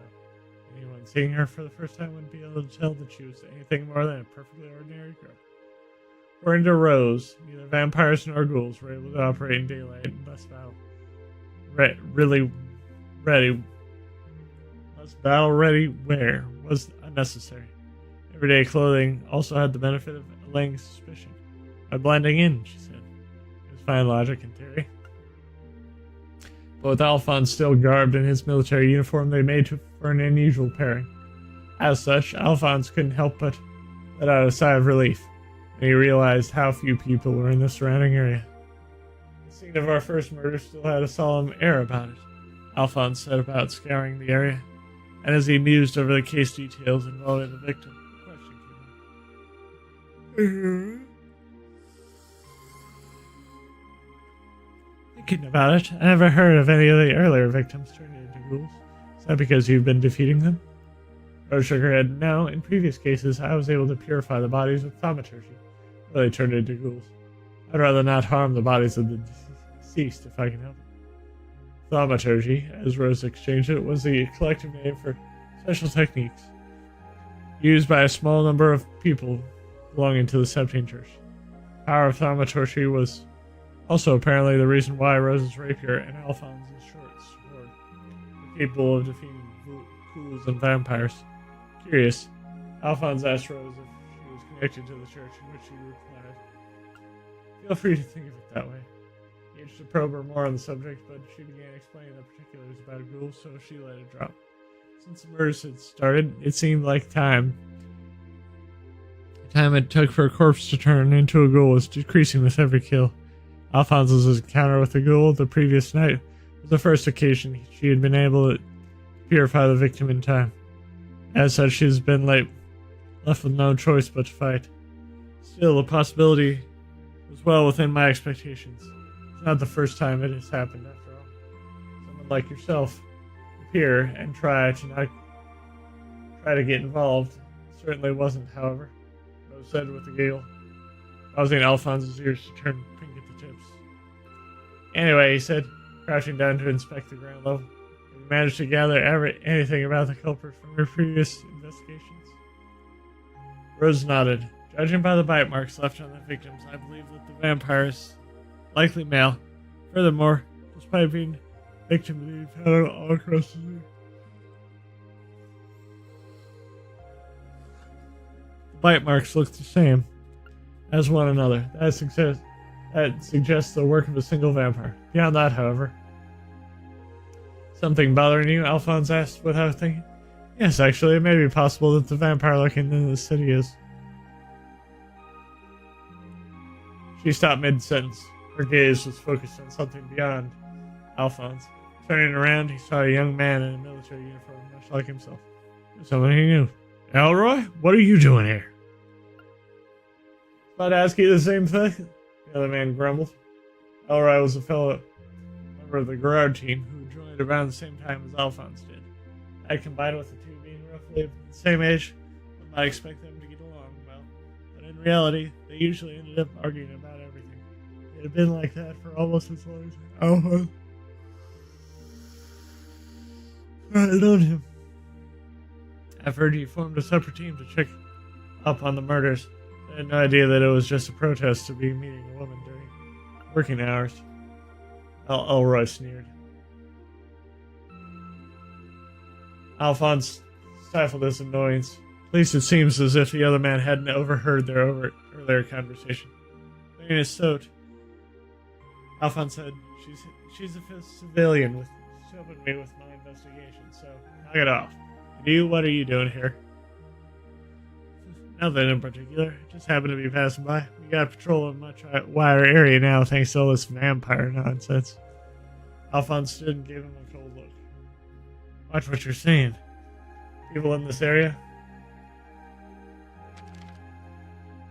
Anyone seeing her for the first time wouldn't be able to tell that she was anything more than a perfectly ordinary girl. According to Rose, neither vampires nor ghouls were able to operate in daylight and thus battle ready wear was unnecessary. Everyday clothing also had the benefit of allaying suspicion. By blending in, she said. It was fine logic in theory. But with Alphonse still garbed in his military uniform, they made for an unusual pairing. As such, Alphonse couldn't help but let out a sigh of relief when he realized how few people were in the surrounding area. The scene of our first murder still had a solemn air about it. Alphonse set about scouring the area, and as he mused over the case details involving the victim, a question came up. Thinking about it, I never heard of any of the earlier victims turning into ghouls. Is that because you've been defeating them? Rose shook her head. No, in previous cases, I was able to purify the bodies with thaumaturgy, but they turned into ghouls. I'd rather not harm the bodies of the deceased if I can help it. Thaumaturgy, as Rose exchanged it, was the collective name for special techniques used by a small number of people belonging to the Septine Church. The power of thaumaturgy was also apparently the reason why Rose's rapier and Alphonse's short sword were capable of defeating ghouls and vampires. Curious, Alphonse asked Rose if she was connected to the church, in which she replied, "Feel free to think of it that way." He urged to probe her more on the subject, but she began explaining the particulars about ghouls, so she let it drop. Since the murders had started, it seemed like time. The time it took for a corpse to turn into a ghoul was decreasing with every kill. Alphonse's encounter with the ghoul the previous night was the first occasion she had been able to purify the victim in time. As such, she has been left with no choice but to fight. Still, the possibility was well within my expectations. It's not the first time it has happened, after all. Someone like yourself appear and try to get involved. It certainly wasn't, however, Rose said with a giggle, causing Alphonse's ears to turn pink at the tips. Anyway, he said, crouching down to inspect the ground level, have you managed to gather anything about the culprit from your previous investigations? Rose nodded. Judging by the bite marks left on the victims, I believe that the vampire is likely male. Furthermore, despite being victim to found all across the city, the bite marks look the same as one another. That suggests the work of a single vampire. Beyond that, however, something bothering you? Alphonse asked without thinking. Yes, actually, it may be possible that the vampire lurking in the city is. She stopped mid-sentence. Her gaze was focused on something beyond Alphonse. Turning around, he saw a young man in a military uniform, much like himself. Someone he knew. Elroy, what are you doing here? About to ask you the same thing, the other man grumbled. Elroy was a fellow member of the Gerard team who joined around the same time as Alphonse did. That combined with the two being roughly the same age, one might expect them to get along well, but in reality, they usually ended up arguing about everything. It had been like that for almost as long as Alphonse had known him. I've heard he formed a separate team to check up on the murders. I had no idea that it was just a protest to be meeting a woman during working hours. Elroy sneered. Alphonse stifled his annoyance. At least it seems as if the other man hadn't overheard their earlier conversation. Clearing his throat, Alphonse said, She's a civilian with helping me with my investigation, so knock it off. And what are you doing here? Nothing in particular. Just happened to be passing by. We got patrol of a much wider area now thanks to all this vampire nonsense. Alphonse stood and gave him a cold look. Watch what you're saying. People in this area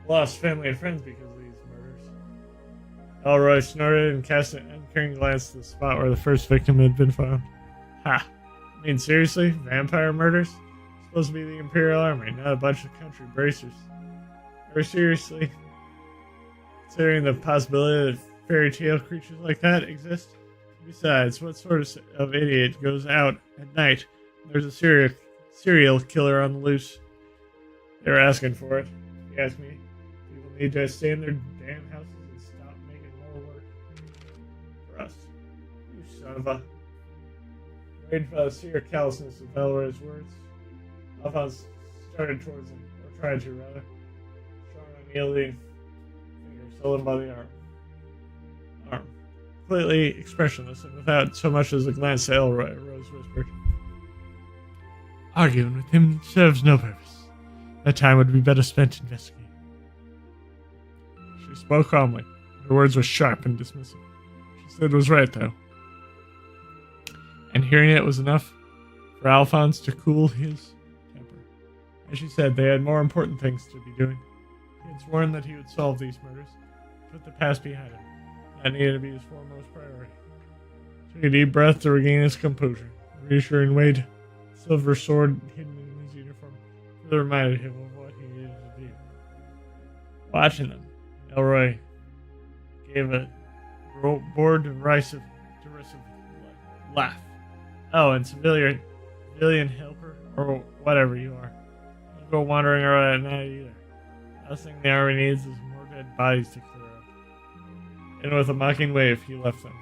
lost family and friends because of these murders. Elroy snorted and cast an uncaring glance to the spot where the first victim had been found. Ha! I mean, seriously? Vampire murders? Supposed to be the Imperial Army, not a bunch of country bracers. Or seriously? Considering the possibility that fairy tale creatures like that exist? Besides, what sort of idiot goes out at night when there's a serial killer on the loose? They were asking for it, if you ask me. People need to stay in their damn houses and stop making more work for us. You son of a... Raged by the sheer callousness of Elroy's words, Alphonse started towards him, or tried to, rather. Strong, unyielding fingers held him by the arm. Completely expressionless, and without so much as a glance to Elroy, Rose whispered, "Arguing with him serves no purpose. That time would be better spent investigating." She spoke calmly. Her words were sharp and dismissive. She said it was right, though. And hearing it was enough for Alphonse to cool his temper. As she said, they had more important things to be doing. He had sworn that he would solve these murders, put the past behind him. That needed to be his foremost priority. Took a deep breath to regain his composure. A reassuring weight, silver sword hidden in his uniform, further reminded him of what he needed to do. Watching them, Elroy gave a bored, derisive laugh. "Oh, and civilian helper, or whatever you are. Don't go wandering around at night either. Last thing the army needs is more dead bodies to clear up." And with a mocking wave, he left them.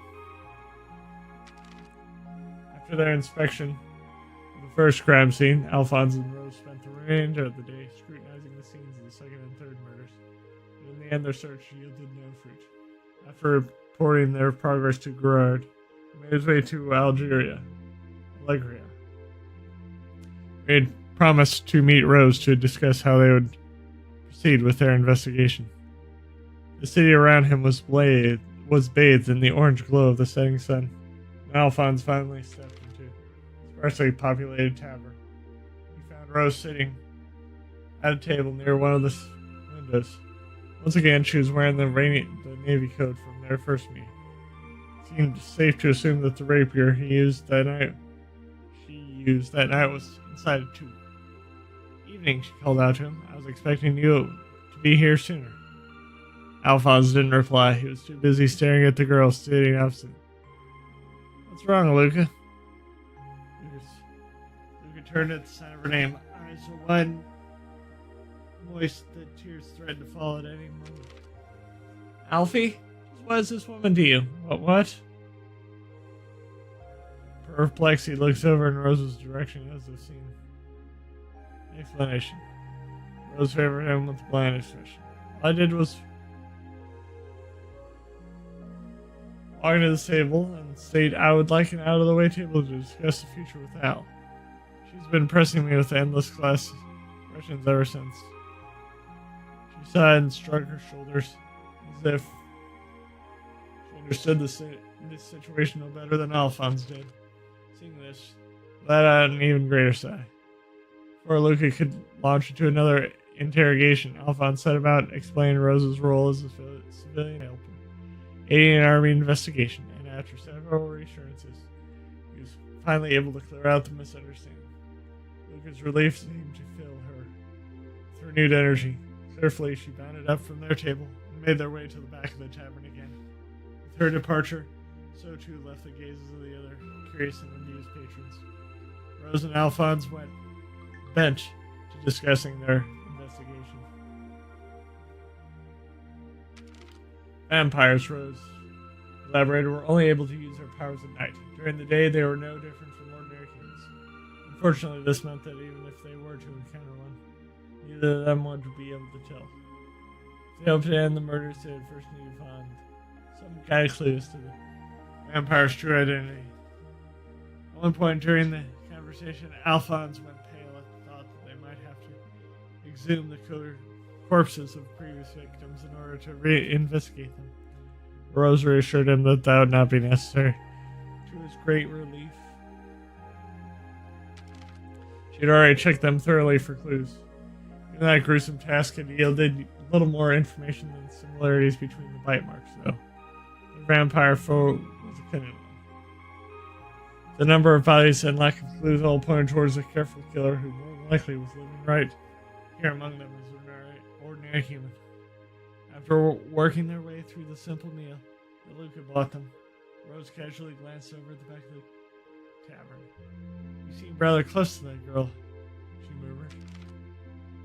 After their inspection of the first crime scene, Alphonse and Rose spent the remainder of the day scrutinizing the scenes of the second and third murders. But in the end, their search yielded no fruit. After reporting their progress to Gerard, he made his way to Allegria. He had promised to meet Rose to discuss how they would proceed with their investigation. The city around him was bathed in the orange glow of the setting sun. And Alphonse finally stepped into a sparsely populated tavern. He found Rose sitting at a table near one of the windows. Once again, she was wearing the navy coat from their first meeting. It seemed safe to assume that the rapier she used that night was inside a tube. "Evening," she called out to him. "I was expecting you to be here sooner." Alphonse didn't reply. He was too busy staring at the girl sitting opposite. "What's wrong, Luca?" Luca turned at the sign of her name. Eyes were wide, moist, that tears threatened to fall at any moment. "Alfie? What does this woman to you?" What? Perplexed, he looks over in Rose's direction as the scene. Explanation. Rose favored him with a bland expression. "All I did was walk into the table and state I would like an out-of-the-way table to discuss the future with Al. She's been pressing me with endless class questions ever since." She sighed and shrugged her shoulders as if she understood this situation no better than Alphonse did. Seeing this, let out an even greater sigh. Before Luca could launch into another interrogation, Alphonse set about explaining Rose's role as a civilian helper, aiding an army investigation, and after several reassurances, he was finally able to clear out the misunderstanding. Luca's relief seemed to fill her with renewed energy. Carefully, she bounded up from their table and made their way to the back of the tavern again. With her departure, so too left the gazes of the other curious and amused patrons. Rose and Alphonse bent to discussing their investigation. Vampires, Rose elaborated, were only able to use their powers at night. During the day, they were no different from ordinary humans. Unfortunately, this meant that even if they were to encounter one, neither of them would be able to tell. If they hoped to end the murders, they would first need to find some guide clues to the vampire's true identity. At one point during the conversation, Alphonse went pale at the thought that they might have to exhume the corpses of previous victims in order to reinvestigate them. Rose reassured him that would not be necessary. To his great relief, she had already checked them thoroughly for clues. Even that gruesome task had yielded little more information than similarities between the bite marks, though. The vampire foe was a cunning one. The number of bodies and lack of clues all pointed towards a careful killer who more than likely was living right here among them as an ordinary human. After working their way through the simple meal that Luca bought them, Rose casually glanced over at the back of the tavern. "You seem rather close to that girl," she murmured. It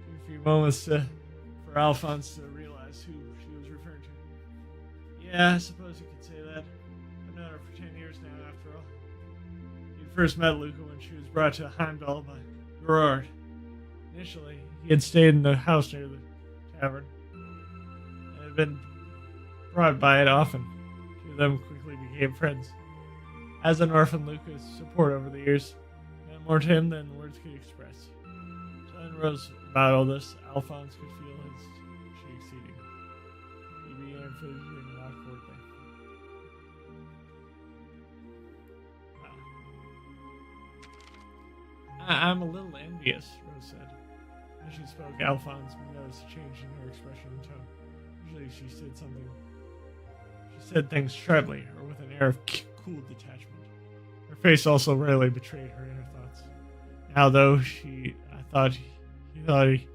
took a few moments for Alphonse to realize who she was referring to. "Yeah, I suppose you could say that. I've known her for 10 years now, after all. He first met Luca when she was brought to Heimdall by Gerard. Initially, he had stayed in the house near the tavern, and had been brought by it often. Two of them quickly became friends. As an orphan, Luca's support over the years meant more to him than words could express. Telling Rose about all this, Alphonse could feel his cheeks heating. He began fidgeting awkwardly. "I'm a little envious," Rose said. As she spoke, Alphonse noticed a change in her expression and tone. Usually she said things sharply or with an air of cool detachment. Her face also rarely betrayed her inner thoughts. Now, though, he thought he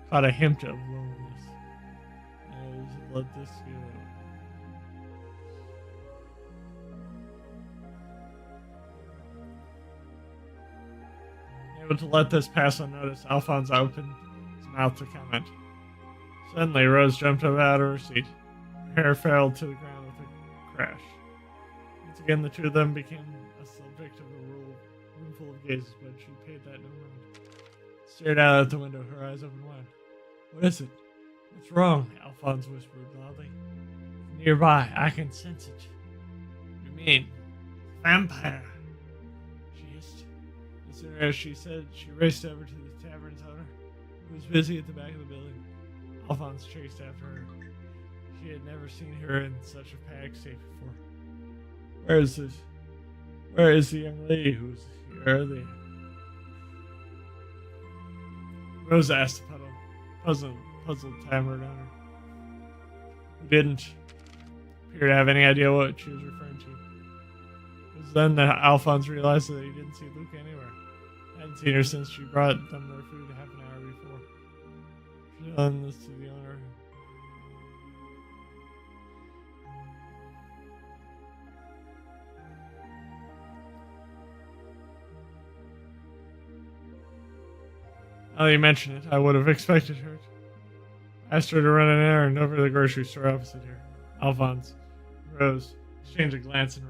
caught a hint of loneliness. Let this go. Able to let this pass unnoticed, Alphonse opened his mouth to comment. Suddenly, Rose jumped up out of her seat. Her hair fell to the ground with a crash. Once again, the two of them became a subject of a room full of gazes, but she paid that no mind. Stared out at the window, her eyes open wide. "What is it? What's wrong?" Alphonse whispered loudly. "Nearby, I can sense it." "You mean vampire?" she hissed. As soon as she said, she raced over to the tavern's owner, who was busy at the back of the building. Alphonse chased after her. She had never seen her in such a panic state before. Where is the young lady who's here? Rose asked the puzzled tavern owner, who didn't appear to have any idea what she was referring to. It was then that Alphonse realized that he didn't see Luca anywhere. He hadn't seen her since she brought them their food half an hour before. She done this to the owner. Now that you mention it, I would have expected her to. I asked her to run an errand over to the grocery store opposite here. Alphonse, Rose, exchanged a glance and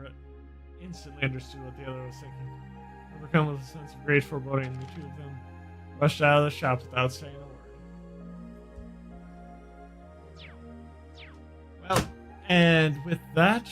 instantly understood what the other was thinking. Overcome with a sense of great foreboding, the two of them rushed out of the shop without saying a word. Well, and with that,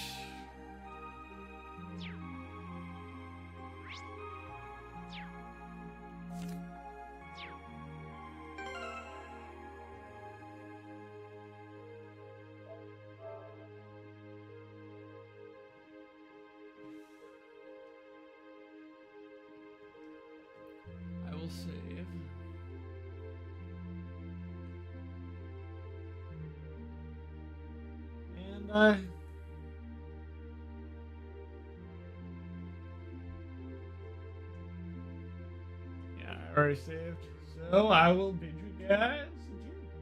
I will save. And I already saved. So I will bid you guys